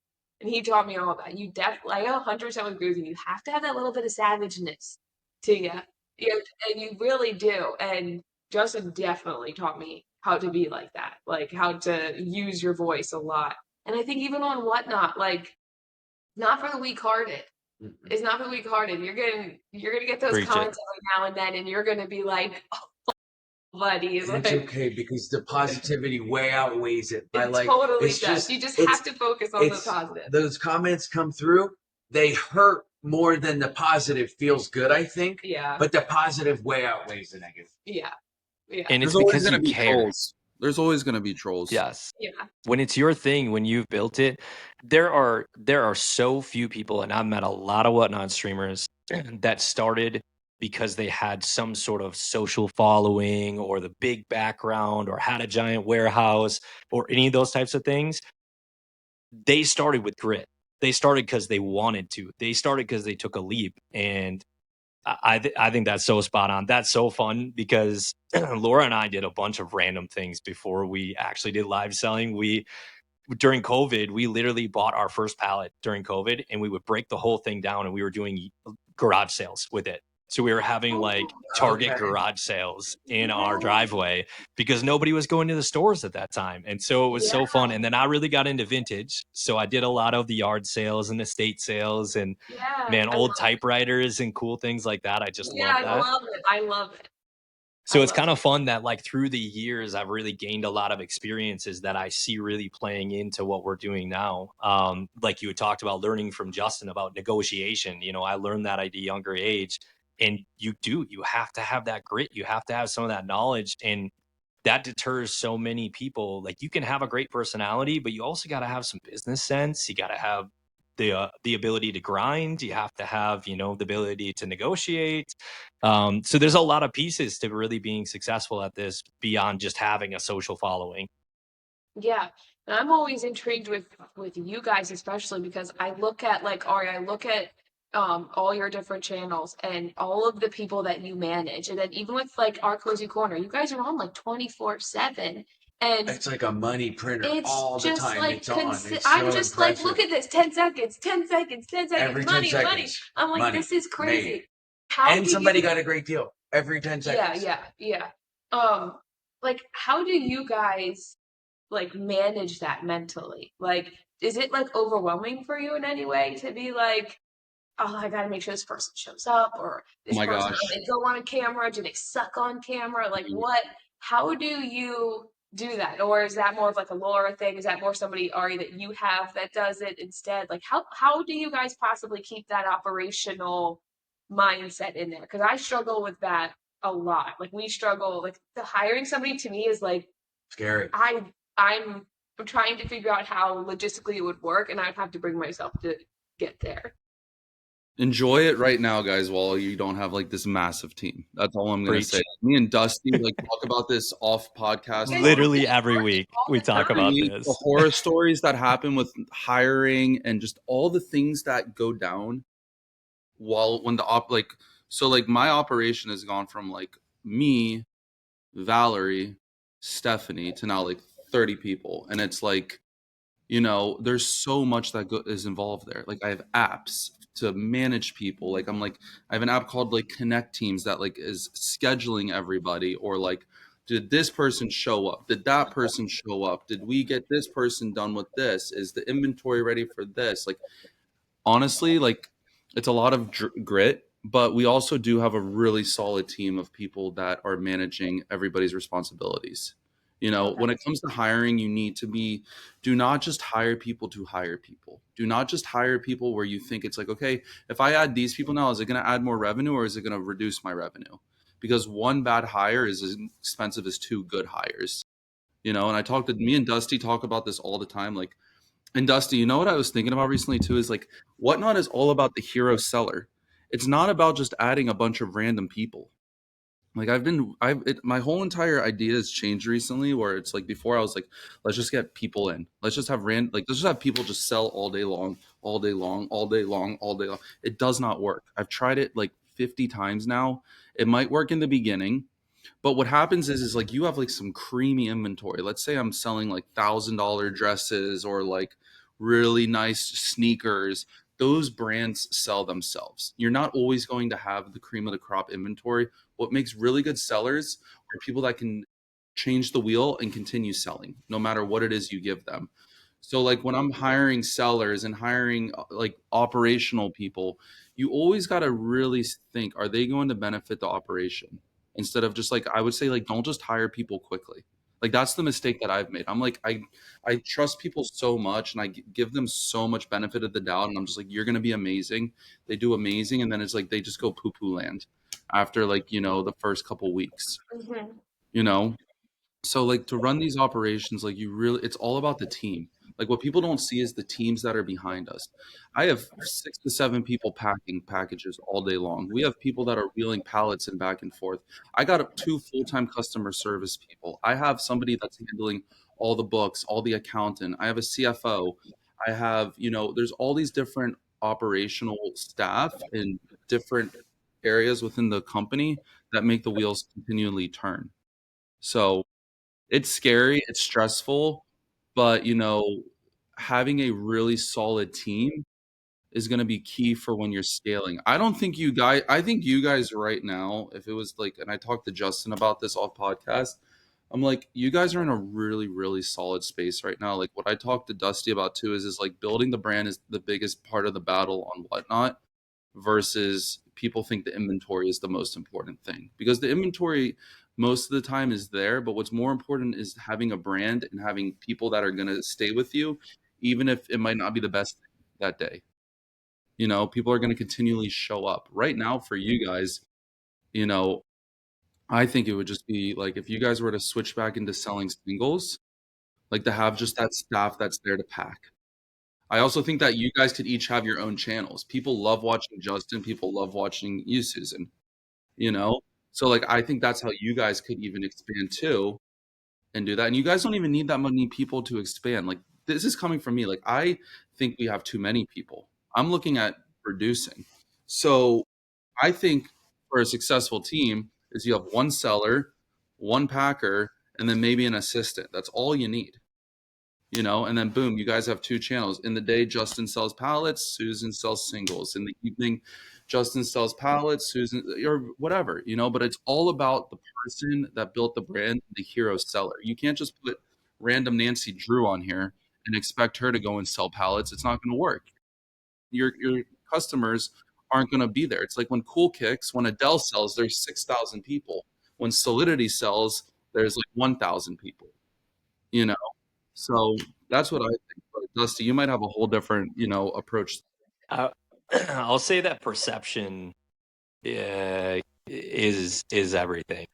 And he taught me all that. You definitely, I 100% agree with you. You have to have that little bit of savageness to you. And you really do. And Justin definitely taught me how to be like that, like how to use your voice a lot. And I think even on Whatnot, like not for the weak-hearted. It's not for the weak-hearted. You're gonna get those Preach it. comments every now and then, and you're gonna be like, "Oh, buddy," And like it's okay because the positivity way outweighs it. it Like totally it's does. just You just it's have to focus on the it's positive. those comments come through, they hurt more than the positive feels good, I think. Yeah, But the positive way outweighs the negative. yeah, yeah, And it's There's always because going you to be care. trolls. There's always going to be trolls. Yes. yeah, When it's your thing, when you've built it, there are so few people, and I've met a lot of Whatnot streamers that started because they had some sort of social following or the big background or had a giant warehouse or any of those types of things. they started with grit. They started because they wanted to. They started because they took a leap. And I think that's so spot on. That's so fun because Laura and I did a bunch of random things before we actually did live selling. We During COVID, we literally bought our first pallet during COVID, and we would break the whole thing down, and we were doing garage sales with it. So we were having like Target Okay. garage sales in our driveway because nobody was going to the stores at that time. And so it was so fun. And then I really got into vintage. So I did a lot of the yard sales and estate sales and man, old typewriters and cool things like that. I just love that. love it. I love it. So it's kind of fun that like through the years, I've really gained a lot of experiences that I see really playing into what we're doing now. Like you had talked about learning from Justin about negotiation. You know, I learned that at a younger age, and you have to have that grit. You have to have some of that knowledge, and that deters so many people. Like you can have a great personality, but you also got to have some business sense. You got to have the ability to grind. You have to have, you know, the ability to negotiate. So there's a lot of pieces to really being successful at this beyond just having a social following. Yeah. And I'm always intrigued with you guys, especially because I look at like Ari, I look at all your different channels and all of the people that you manage. And then even with like our cozy corner, you guys are on like 24/7. And It's like a money printer it's all the just time. like It's on. It's I'm so just like, impressive. look at this, 10 seconds, 10 seconds, 10 seconds, Every 10 money, money. seconds, I'm like, money this is made. crazy. How And do somebody you got a great deal every 10 seconds. yeah. Like how do you guys like manage that mentally? Like, is it like overwhelming for you in any way to be like, oh, I gotta make sure this person shows up, or Oh this my person, gosh. do they go on camera? Do they suck on camera? Like, what? How do you do that? Or is that more of like a Laura thing? Is that more somebody, Ari, that you have that does it instead? Like, how do you guys possibly keep that operational mindset in there? Because I struggle with that a lot. Like, we struggle. Like, the hiring somebody to me is like Scary. I'm trying to figure out how logistically it would work, and I'd have to bring myself to get there. Enjoy it right now, guys, while you don't have like this massive team. That's all I'm gonna Preach. say. Me and Dusty like talk about this off podcast. Literally every week we talk Every about week, this. the horror stories that happen with hiring and just all the things that go down while when the my operation has gone from like me, Valerie, Stephanie to now like 30 people, and it's like, you know, there's so much that is involved there. Like I have apps to manage people. Like I have an app called like Connect Teams that like is scheduling everybody, or like, did this person show up? Did that person show up? Did we get this person done with this? Is the inventory ready for this? Like honestly, like it's a lot of grit, but we also do have a really solid team of people that are managing everybody's responsibilities. You know, when it comes to hiring, you need to do not just hire people to hire people. Do not just hire people where you think it's like, okay, if I add these people now, is it going to add more revenue or is it going to reduce my revenue? Because one bad hire is as expensive as two good hires. You know, and me and Dusty talk about this all the time. Like, and Dusty, you know what I was thinking about recently too is like Whatnot is all about the hero seller. It's not about just adding a bunch of random people. Like my whole entire idea has changed recently where it's like before I was like, let's just get people in. Let's just have let's just have people just sell all day long, all day long, all day long, all day long. It does not work. I've tried it like 50 times now. It might work in the beginning, but what happens is like you have like some creamy inventory. Let's say I'm selling like $1,000 dresses or like really nice sneakers. Those brands sell themselves. You're not always going to have the cream of the crop inventory. What makes really good sellers are people that can change the wheel and continue selling no matter what it is you give them. So like when I'm hiring sellers and hiring like operational people, you always got to really think, are they going to benefit the operation? Instead of just like, I would say like, don't just hire people quickly. Like that's the mistake that I've made. I'm like, I trust people so much and I give them so much benefit of the doubt. And I'm just like, you're going to be amazing. They do amazing. And then it's like, they just go poo poo land after like, you know, the first couple weeks, you know? So like to run these operations, like it's all about the team. Like what people don't see is the teams that are behind us. I have 6 to 7 people packing packages all day long. We have people that are wheeling pallets and back and forth. I got 2 full-time customer service people. I have somebody that's handling all the books, all the accountant. I have a CFO. I have, there's all these different operational staff in different areas within the company that make the wheels continually turn. So it's scary, it's stressful, but having a really solid team is going to be key for when you're scaling. I think you guys right now, if it was like, and I talked to Justin about this off podcast, I'm like, you guys are in a really, really solid space right now. Like what I talked to Dusty about too is like building the brand is the biggest part of the battle on Whatnot versus people think the inventory is the most important thing because the inventory most of the time is there, but what's more important is having a brand and having people that are going to stay with you, even if it might not be the best thing that day. People are going to continually show up. Right now for you guys, you know, I think it would just be like if you guys were to switch back into selling singles, like to have just that staff that's there to pack. I also think that you guys could each have your own channels. People love watching Justin, people love watching you, Susan, you know? So like I think that's how you guys could even expand too and do that. And you guys don't even need that many people to expand. Like this is coming from me. Like I think we have too many people. I'm looking at reducing. So I think for a successful team is you have one seller, one packer, and then maybe an assistant. That's all you need. And then boom, you guys have two channels. In the day, Justin sells pallets, Susan sells singles. In the evening, Justin sells pallets, Susan, or whatever, but it's all about the person that built the brand, the hero seller. You can't just put random Nancy Drew on here and expect her to go and sell pallets. It's not going to work. Your customers aren't going to be there. It's like when Cool Kicks, when Adele sells, there's 6,000 people. When Solidity sells, there's like 1,000 people, you know? So that's what I think. But Dusty, you might have a whole different, approach. I'll say that perception is everything.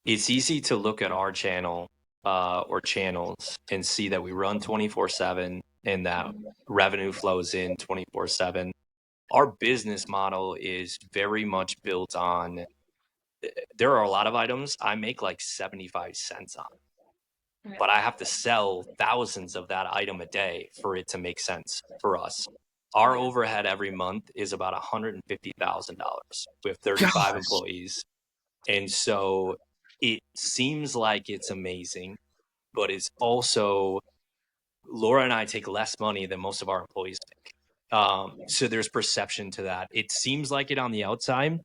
It's easy to look at our channel or channels and see that we run 24/7 and that revenue flows in 24/7. Our business model is very much built on, there are a lot of items I make like 75 cents on, but I have to sell thousands of that item a day for it to make sense for us. Our overhead every month is about $150,000 with 35 employees. And so it seems like it's amazing, but it's also, Laura and I take less money than most of our employees make. So there's perception to that. It seems like it on the outside,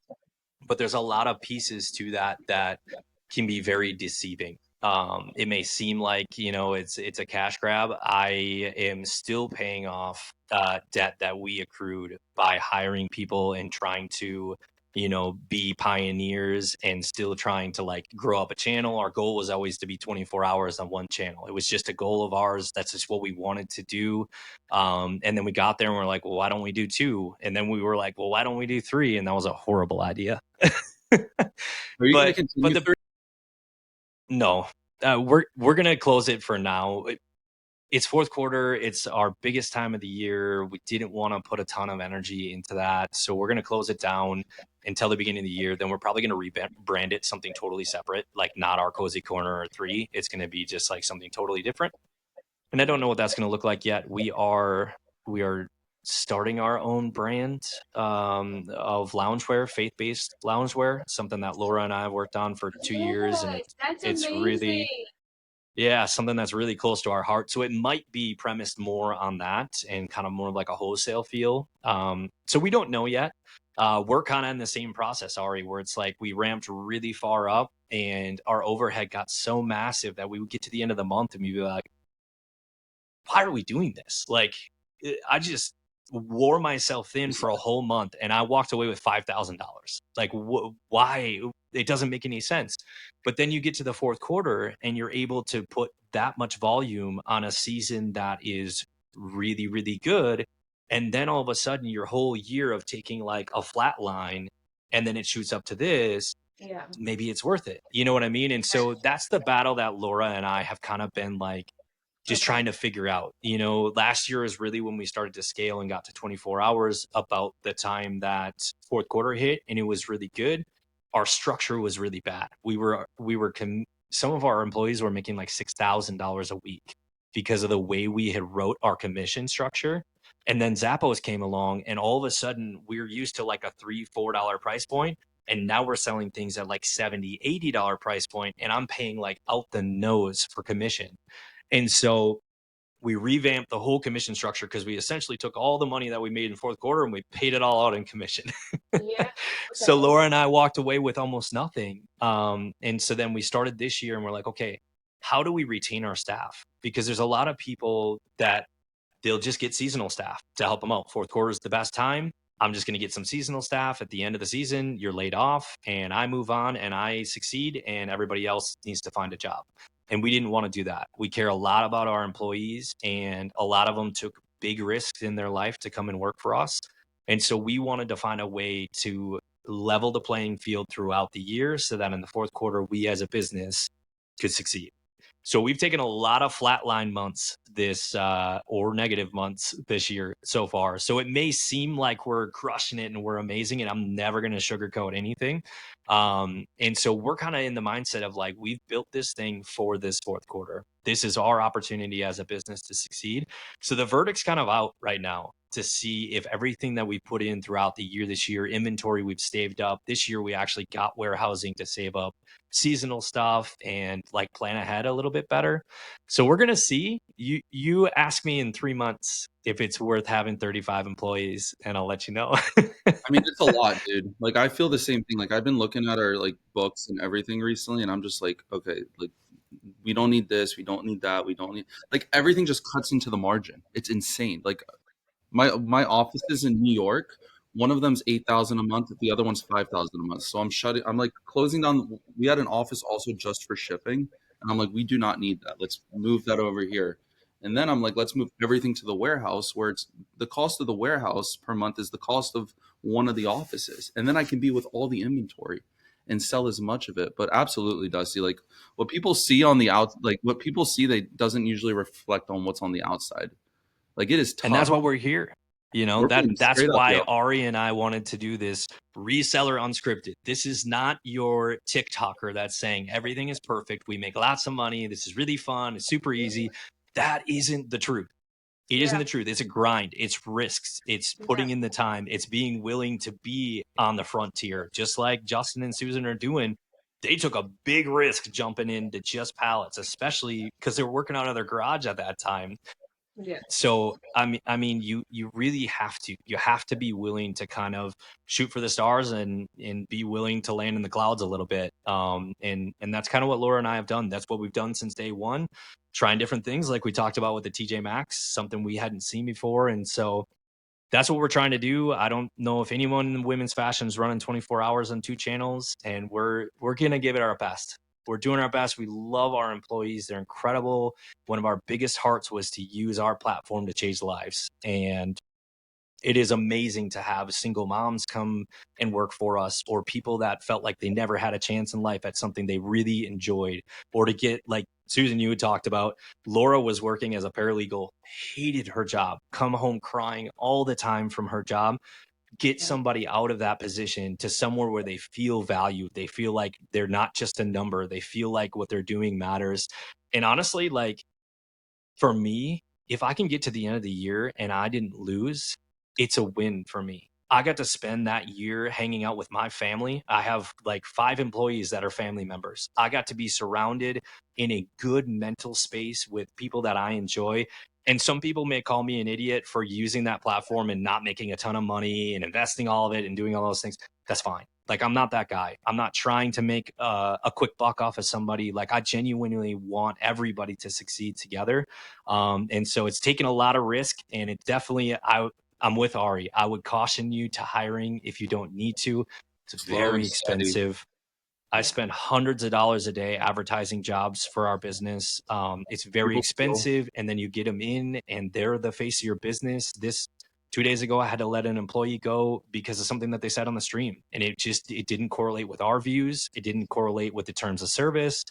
but there's a lot of pieces to that that can be very deceiving. It may seem like, it's a cash grab. I am still paying off debt that we accrued by hiring people and trying to, be pioneers and still trying to like grow up a channel. Our goal was always to be 24 hours on one channel. It was just a goal of ours. That's just what we wanted to do. And then we got there and we're like, well, why don't we do two? And then we were like, well, why don't we do three? And that was a horrible idea. Are you going to continue? No, we're gonna close it for now. It's fourth quarter. It's our biggest time of the year. We didn't want to put a ton of energy into that, so we're gonna close it down until the beginning of the year. Then we're probably gonna rebrand it something totally separate, like not our Cozy Corner or 3. It's gonna be just like something totally different. And I don't know what that's gonna look like yet. We are starting our own brand of loungewear, faith-based loungewear, something that Laura and I have worked on for 2 years, and it's really, something that's really close to our heart. So it might be premised more on that and kind of more like a wholesale feel. So we don't know yet. We're kind of in the same process, Ari, where it's like we ramped really far up and our overhead got so massive that we would get to the end of the month and we'd be like, why are we doing this? Like, I just wore myself thin for a whole month and I walked away with $5,000. Like, why? It doesn't make any sense. But then you get to the fourth quarter and you're able to put that much volume on a season that is really, really good. And then all of a sudden, your whole year of taking like a flat line and then it shoots up to this. Yeah. Maybe it's worth it. You know what I mean? And so that's the battle that Laura and I have kind of been like, just trying to figure out. Last year is really when we started to scale and got to 24 hours, about the time that fourth quarter hit, and it was really good. Our structure was really bad. Some of our employees were making like $6,000 a week. because of the way we had wrote our commission structure. And then Zappos came along, and all of a sudden we're used to like a $3-4 price point. And now we're selling things at like $70-80 price point, and I'm paying like out the nose for commission. And so we revamped the whole commission structure because we essentially took all the money that we made in fourth quarter and we paid it all out in commission. Yeah. So Okay. Laura and I walked away with almost nothing. And so then we started this year and we're like, okay, how do we retain our staff? Because there's a lot of people that they'll just get seasonal staff to help them out. Fourth quarter is the best time. I'm just going to get some seasonal staff at the end of the season. You're laid off and I move on and I succeed and everybody else needs to find a job. And we didn't want to do that. We care a lot about our employees, and a lot of them took big risks in their life to come and work for us. And so we wanted to find a way to level the playing field throughout the year so that in the fourth quarter, we as a business could succeed. So we've taken a lot of flatline months or negative months this year so far. So it may seem like we're crushing it and we're amazing, and I'm never going to sugarcoat anything. And so we're kind of in the mindset of like, we've built this thing for this fourth quarter. This is our opportunity as a business to succeed. So the verdict's kind of out right now to see if everything that we put in throughout the year this year, inventory we've saved up. This year we actually got warehousing to save up seasonal stuff and like plan ahead a little bit better. So we're gonna see. You ask me in 3 months if it's worth having 35 employees, and I'll let you know. I mean, it's a lot, dude. Like, I feel the same thing. Like, I've been looking at our like books and everything recently, and I'm just like, okay, like we don't need this, we don't need that, we don't need like everything just cuts into the margin. It's insane. Like my offices in New York, one of them's 8,000 a month, the other one's 5,000 a month. So I'm like closing down. We had an office also just for shipping, and I'm like, we do not need that. Let's move that over here. And then I'm like, let's move everything to the warehouse where it's the cost of the warehouse per month is the cost of one of the offices. And then I can be with all the inventory and sell as much of it. But absolutely, Dusty, like what people see on the like what people see, they doesn't usually reflect on what's on the outside. Like it is tough. And that's why we're here. We're being That's straight up, why yo. Ari and I wanted to do this Reseller Unscripted. This is not your TikToker that's saying everything is perfect. We make lots of money. This is really fun. It's super easy. That isn't the truth. It isn't the truth. It's a grind. It's risks. It's putting in the time. It's being willing to be on the frontier, just like Justin and Susan are doing. They took a big risk jumping into just pallets, especially because they were working out of their garage at that time. Yeah. So I mean, you really have to be willing to kind of shoot for the stars and be willing to land in the clouds a little bit. And that's kind of what Laura and I have done. That's what we've done since day one, trying different things like we talked about with the TJ Maxx, something we hadn't seen before. And so that's what we're trying to do. I don't know if anyone in women's fashion is running 24 hours on 2 channels, and we're gonna give it our best. We're doing our best. We love our employees. They're incredible. One of our biggest hearts was to use our platform to change lives. And it is amazing to have single moms come and work for us, or people that felt like they never had a chance in life at something they really enjoyed, or to get like Susan, you had talked about, Laura was working as a paralegal, hated her job, come home crying all the time from her job. Get somebody out of that position to somewhere where they feel valued. They feel like they're not just a number. They feel like what they're doing matters. And honestly, like for me, if I can get to the end of the year and I didn't lose, it's a win for me. I got to spend that year hanging out with my family. I have like 5 employees that are family members. I got to be surrounded in a good mental space with people that I enjoy. And some people may call me an idiot for using that platform and not making a ton of money and investing all of it and doing all those things. That's fine. Like, I'm not that guy. I'm not trying to make a quick buck off of somebody. Like, I genuinely want everybody to succeed together. And so it's taken a lot of risk, and it's definitely, I'm with Ari. I would caution you to hiring if you don't need to. It's very expensive. I spend hundreds of dollars a day advertising jobs for our business. It's very expensive, and then you get them in and they're the face of your business. 2 days ago, I had to let an employee go because of something that they said on the stream, and it didn't correlate with our views. It didn't correlate with the terms of service.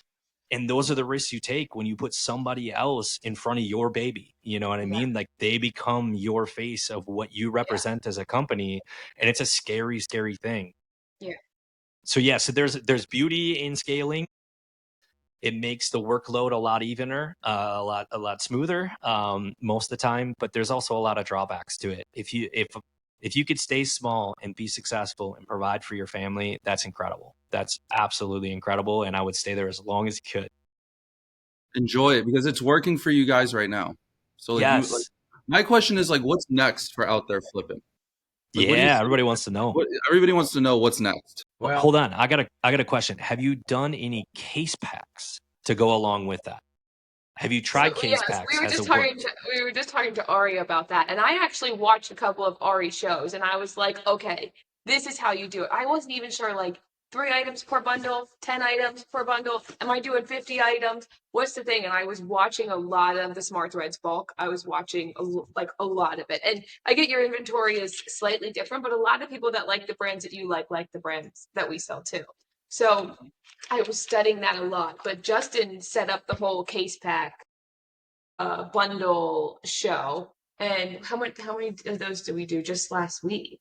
And those are the risks you take when you put somebody else in front of your baby. You know what I mean? Like, they become your face of what you represent as a company. And it's a scary, scary thing. Yeah. So yeah, so there's beauty in scaling. It makes the workload a lot evener, a lot smoother most of the time. But there's also a lot of drawbacks to it. If you could stay small and be successful and provide for your family, that's incredible. That's absolutely incredible, and I would stay there as long as you could. Enjoy it because it's working for you guys right now. So like Yes. my question is like, what's next for Out There Flipping? Like, what do you Yeah, think? everybody wants to know. Everybody wants to know what's next. Well, Hold on, I got a question. Have you done any case packs to go along with that? Have you tried case Yes, packs? Has it worked? we were just talking to Ari about that, and I actually watched a couple of Ari shows, and I was like, okay, this is how you do it. I wasn't even sure, like 3 items per bundle, 10 items per bundle. Am I doing 50 items? What's the thing? And I was watching a lot of the Smart Threads bulk. I was watching a lot of it, and I get your inventory is slightly different, but a lot of people that like the brands that you like the brands that we sell too. So I was studying that a lot, but Justin set up the whole case pack bundle show. And how many of those did we do just last week?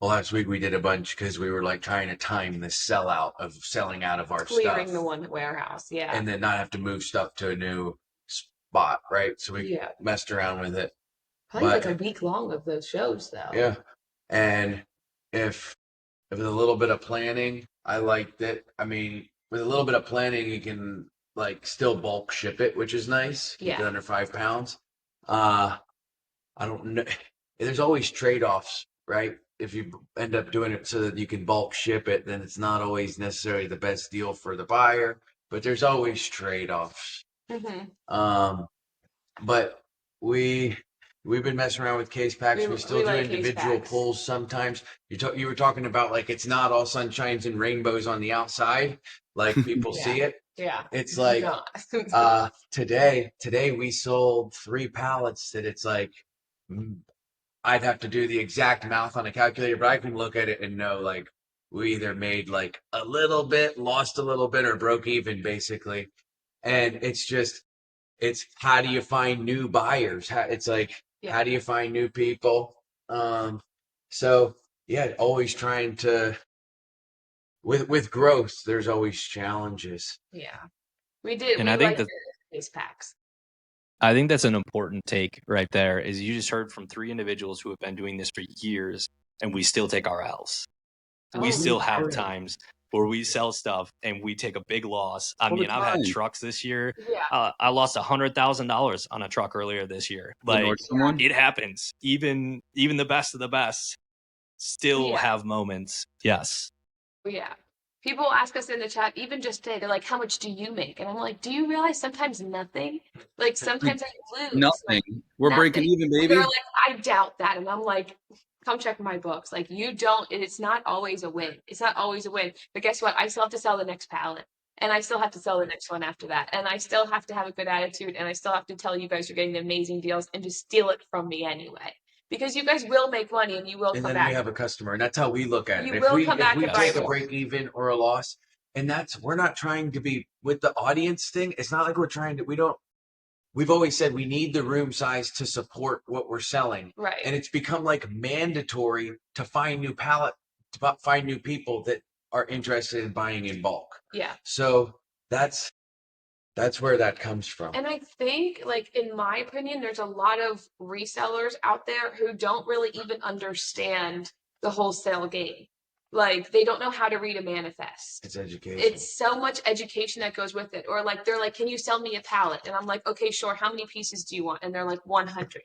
well, last week we did a bunch because we were like trying to time the sellout of selling out of our Clearing stuff, the one warehouse, yeah. and then not have to move stuff to a new spot, right? So we Yeah. messed around with it. Probably But like a week long of those shows though. yeah, and if with a little bit of planning, I liked it. I mean, with a little bit of planning, you can like still bulk ship it, which is nice. Keep it Yeah. under 5 pounds. I don't know. There's always trade-offs, right? If you end up doing it so that you can bulk ship it, then it's not always necessarily the best deal for the buyer, but there's always trade-offs. Mm-hmm. But we've been messing around with case packs. We still do like case individual packs. pulls sometimes. You were talking about like it's not all sunshines and rainbows on the outside, like people Yeah. see it. Yeah. It's like today we sold 3 pallets that it's like I'd have to do the exact math on a calculator, but I can look at it and know like we either made like a little bit, lost a little bit, or broke even basically. And it's how do you find new buyers? It's like how do you find new people? So yeah, always trying to with growth, there's always challenges. Yeah. We did. And We I think like that the case packs. I think that's an important take right there. Is you just heard from 3 individuals who have been doing this for years, and we still take our L's. We still have times where we sell stuff and we take a big loss. I All the mean, I've had time. trucks this year. Yeah. I lost $100,000 on a truck earlier this year. The Like Nordstrom one? it happens. Even the best of the best still Yeah. have moments. Yes. Yeah. People ask us in the chat, even just today, they're like, how much do you make? And I'm like, do you realize sometimes nothing? Like sometimes I lose. Nothing. Like, We're nothing. breaking even, And baby. they're like, I doubt that. And I'm like, come check my books. Like you don't, it's not always a win. It's not always a win. But guess what? I still have to sell the next pallet. And I still have to sell the next one after that. And I still have to have a good attitude. And I still have to tell you guys you're getting amazing deals and just steal it from me anyway. Because you guys will make money and you will And come then back. we have a customer, and that's how we look at it. You If will we come back if we and buy take a more. break even or a loss, and that's we're not trying to be with the audience thing. It's not like we're trying to. We've always said we need the room size to support what we're selling, Right. and it's become like mandatory to find new to find new people that are interested in buying in bulk. Yeah. So that's where that comes from. And I think, like, in my opinion, there's a lot of resellers out there who don't really even understand the wholesale game. Like, they don't know how to read a manifest. It's education. It's so much education that goes with it. Or, like, they're like, can you sell me a pallet? And I'm like, okay, sure. How many pieces do you want? And they're like, 100.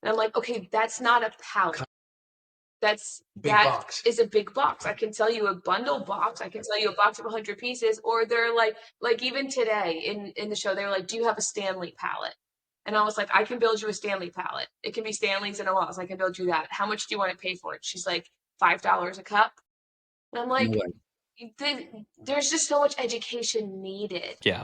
And I'm like, okay, that's not a pallet. That's Big that box. is a big box. I can tell you a bundle box. I can tell you a box of 100 pieces. Or they're like even today in the show, they were like, do you have a Stanley pallet? And I was like, I can build you a Stanley pallet. It can be Stanley's and a Lowe's. I can build you that. How much do you want to pay for it? She's like, $5 a cup. And I'm like, there's just so much education needed. Yeah.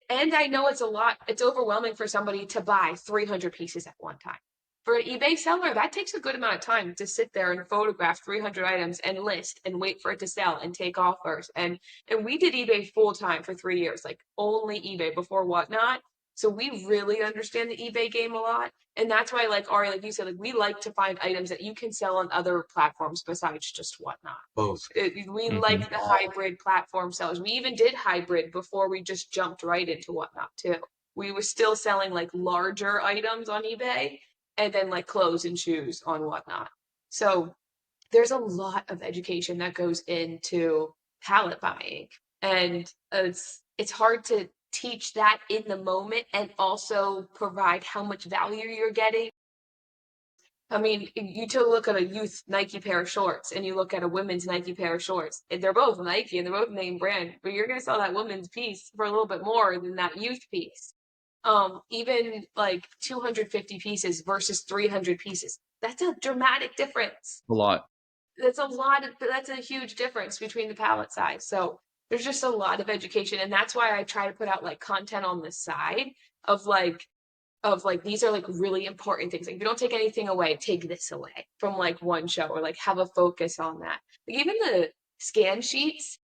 And I know it's a lot. It's overwhelming for somebody to buy 300 pieces at one time. For an eBay seller, that takes a good amount of time to sit there and photograph 300 items and list and wait for it to sell and take offers. And we did eBay full time for 3 years, like only eBay before Whatnot. So we really understand the eBay game a lot. And that's why, like Ari, like you said, like we like to find items that you can sell on other platforms besides just Whatnot. Both. We like the hybrid platform sellers. We even did hybrid before we just jumped right into Whatnot too. We were still selling like larger items on eBay and then like clothes and shoes on Whatnot. So there's a lot of education that goes into pallet buying, and it's hard to teach that in the moment and also provide how much value you're getting. I mean, you to look at a youth Nike pair of shorts and you look at a women's Nike pair of shorts, and they're both Nike and they're both name brand, but you're going to sell that women's piece for a little bit more than that youth piece. Even like 250 pieces versus 300 pieces. That's a dramatic difference. A lot. That's a huge difference between the pallet size. So there's just a lot of education. And that's why I try to put out like content on the side of like these are like really important things. Like if you don't take anything away, take this away from like one show, or like have a focus on that. Like even the scan sheets,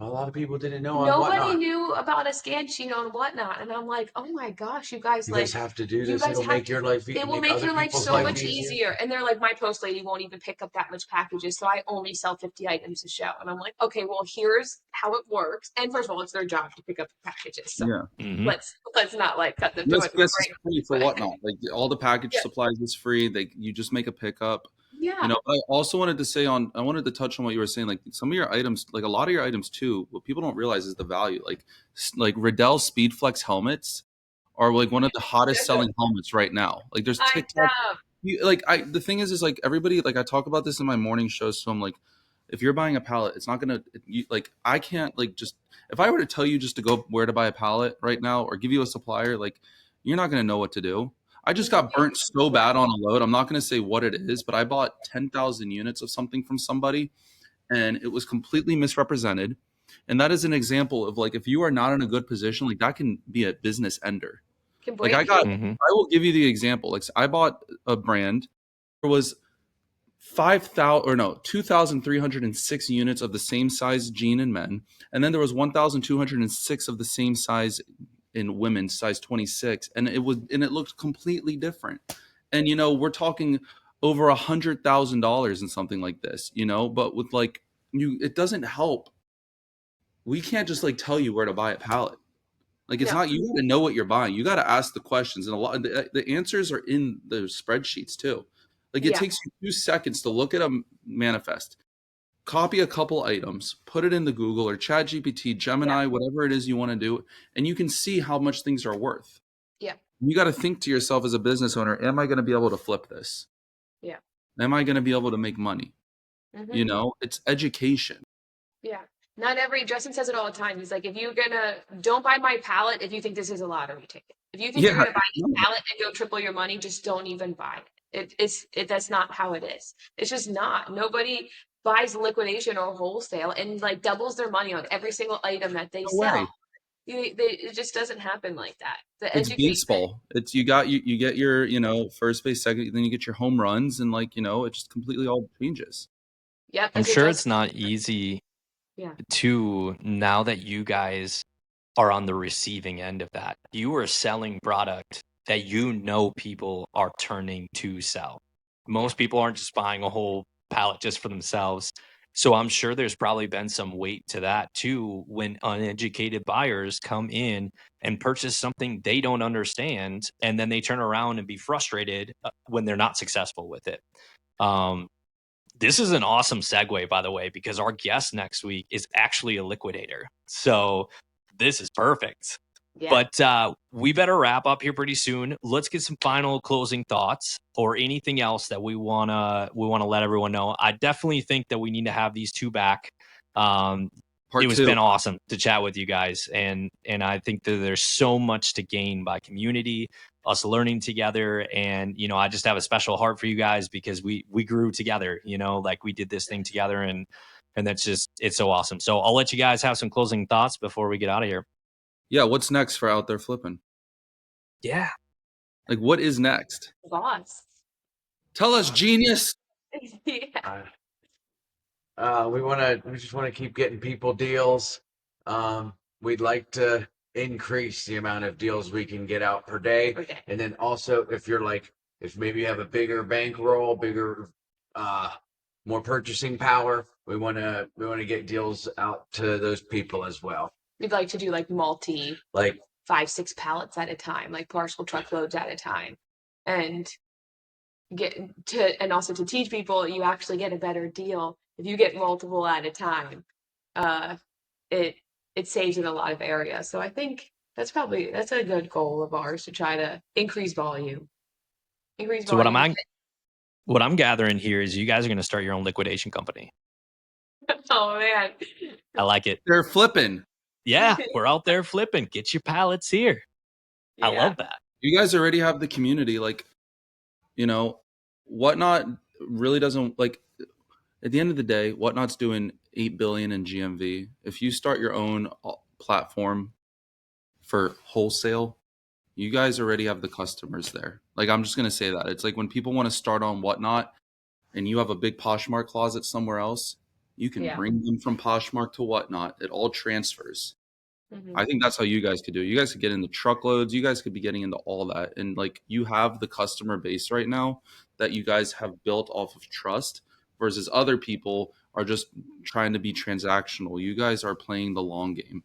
A lot of people didn't know on nobody Whatnot. knew about a scan sheet on Whatnot. And I'm like, oh my gosh, you guys You like guys have to do you this. guys It'll have make your life it will make make other your life people's so life much easier. And they're like, my post lady won't even pick up that much packages, so I only sell 50 items a show. And I'm like, okay, well, here's how it works. And first of all, it's their job to pick up the packages. So Yeah. let's not like cut them too This much of a this is break. free for But Whatnot. Like all the package yeah, supplies is free. You just make a pickup. yeah, I also wanted to say I wanted to touch on what you were saying. Like some of your items, like a lot of your items too, what people don't realize is the value. Like Riddell Speedflex helmets are like one of the hottest selling helmets right now. Like there's I TikTok. know. The thing is like everybody, like I talk about this in my morning shows. So I'm like, if you're buying a pallet, it's not gonna like I can't like just if I were to tell you just to go where to buy a pallet right now or give you a supplier, like you're not gonna know what to do. I just got burnt so bad on a load. I'm not gonna say what it is, but I bought 10,000 units of something from somebody, and it was completely misrepresented. And that is an example of like if you are not in a good position, like that can be a business ender. Can Like break you. I will give you the example. Like I bought a brand. There was 5,000 or no 2,306 units of the same size jean in men, and then there was 1,206 of the same size in women, size 26, and it looked completely different. And we're talking over $100,000 in something like this, but with like it doesn't help. We can't just like tell you where to buy a pallet. Like it's No. not, you got to know what you're buying. You got to ask the questions, and a lot the answers are in the spreadsheets too. Like it Yeah. takes you 2 seconds to look at a manifest, copy a couple items, put it in the Google or Chat GPT, Gemini, whatever it is you want to do, and you can see how much things are worth. Yeah. You got to think to yourself as a business owner, am I going to be able to flip this? Yeah. Am I going to be able to make money? Mm-hmm. It's education. Yeah. Not every Justin says it all the time. He's like, if you're gonna don't buy my pallet if you think this is a lottery ticket. If you think you're Yeah. gonna buy a pallet and go triple your money, just don't even buy it. That's not how it is. It's just not. Nobody buys liquidation or wholesale and like doubles their money on every single item that they No sell. way. It just doesn't happen like that. The It's education. baseball. It's you get your, first base, second, then you get your home runs, and like, it just completely all changes. Yep. I'm That's what sure it's Justin. not easy Yeah. to, now that you guys are on the receiving end of that, you are selling product that people are turning to sell. Most people aren't just buying a whole pallet just for themselves. So I'm sure there's probably been some weight to that too when uneducated buyers come in and purchase something they don't understand, and then they turn around and be frustrated when they're not successful with it. This is an awesome segue, by the way, because our guest next week is actually a liquidator. So this is perfect. Yeah. But we better wrap up here pretty soon. Let's get some final closing thoughts or anything else that we wanna let everyone know. I definitely think that we need to have these two back. Part It was two. been awesome to chat with you guys, and I think that there's so much to gain by community, us learning together, and I just have a special heart for you guys because we grew together. Like we did this thing together, and it's so awesome. So I'll let you guys have some closing thoughts before we get out of here. Yeah, what's next for Out There Flipping? Yeah. Like what is next? Boss. Tell us, genius. Yeah. We just want to keep getting people deals. We'd like to increase the amount of deals we can get out per day. Okay. And then also if maybe you have a bigger bankroll, bigger more purchasing power, we want to get deals out to those people as well. We'd like to do like 5-6 pallets at a time, like partial truckloads at a time, and also to teach people you actually get a better deal if you get multiple at a time. It saves in a lot of areas. So I think that's a good goal of ours, to try to increase volume. So what I'm gathering here is you guys are going to start your own liquidation company. Oh man, I like it. They're flipping. Yeah, we're out there flipping. Get your pallets here. I love that. You guys already have the community. Like, Whatnot really doesn't, like, at the end of the day, Whatnot's doing $8 billion in GMV. If you start your own platform for wholesale, you guys already have the customers there. Like, I'm just going to say that. It's like when people want to start on Whatnot and you have a big Poshmark closet somewhere else, you can bring them from Poshmark to Whatnot. It all transfers. I think that's how you guys could do it. You guys could get into truckloads. You guys could be getting into all that. And like, you have the customer base right now that you guys have built off of trust, versus other people are just trying to be transactional. You guys are playing the long game.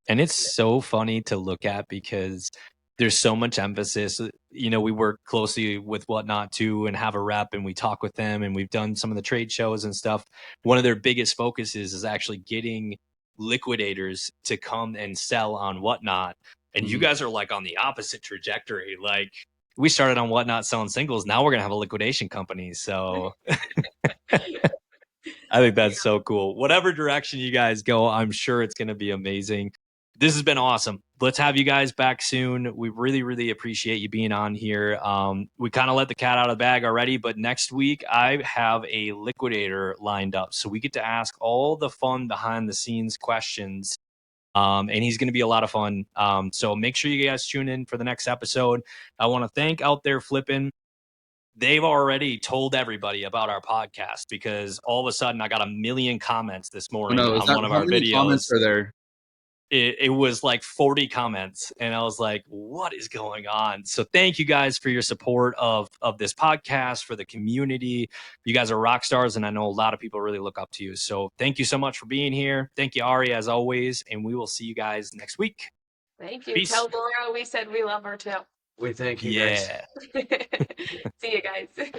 And it's so funny to look at because there's so much emphasis. We work closely with Whatnot too, and have a rep, and we talk with them, and we've done some of the trade shows and stuff. One of their biggest focuses is actually getting liquidators to come and sell on Whatnot. And you guys are like on the opposite trajectory. Like, we started on Whatnot selling singles. Now we're going to have a liquidation company. So I think that's so cool. Whatever direction you guys go, I'm sure it's going to be amazing. This has been awesome. Let's have you guys back soon. We really, really appreciate you being on here. We kind of let the cat out of the bag already, but next week I have a liquidator lined up. So we get to ask all the fun behind the scenes questions. And he's going to be a lot of fun. So make sure you guys tune in for the next episode. I want to thank OutHereFlippin. They've already told everybody about our podcast, because all of a sudden I got 1 million comments this morning on one of our videos. Comments are there? It was like 40 comments, and I was like, what is going on? So thank you guys for your support of this podcast, for the community. You guys are rock stars, and I know a lot of people really look up to you. So thank you so much for being here. Thank you, Ari, as always, and we will see you guys next week. Thank you. Peace. Tell Laura we said we love her too. We thank you guys. See you guys.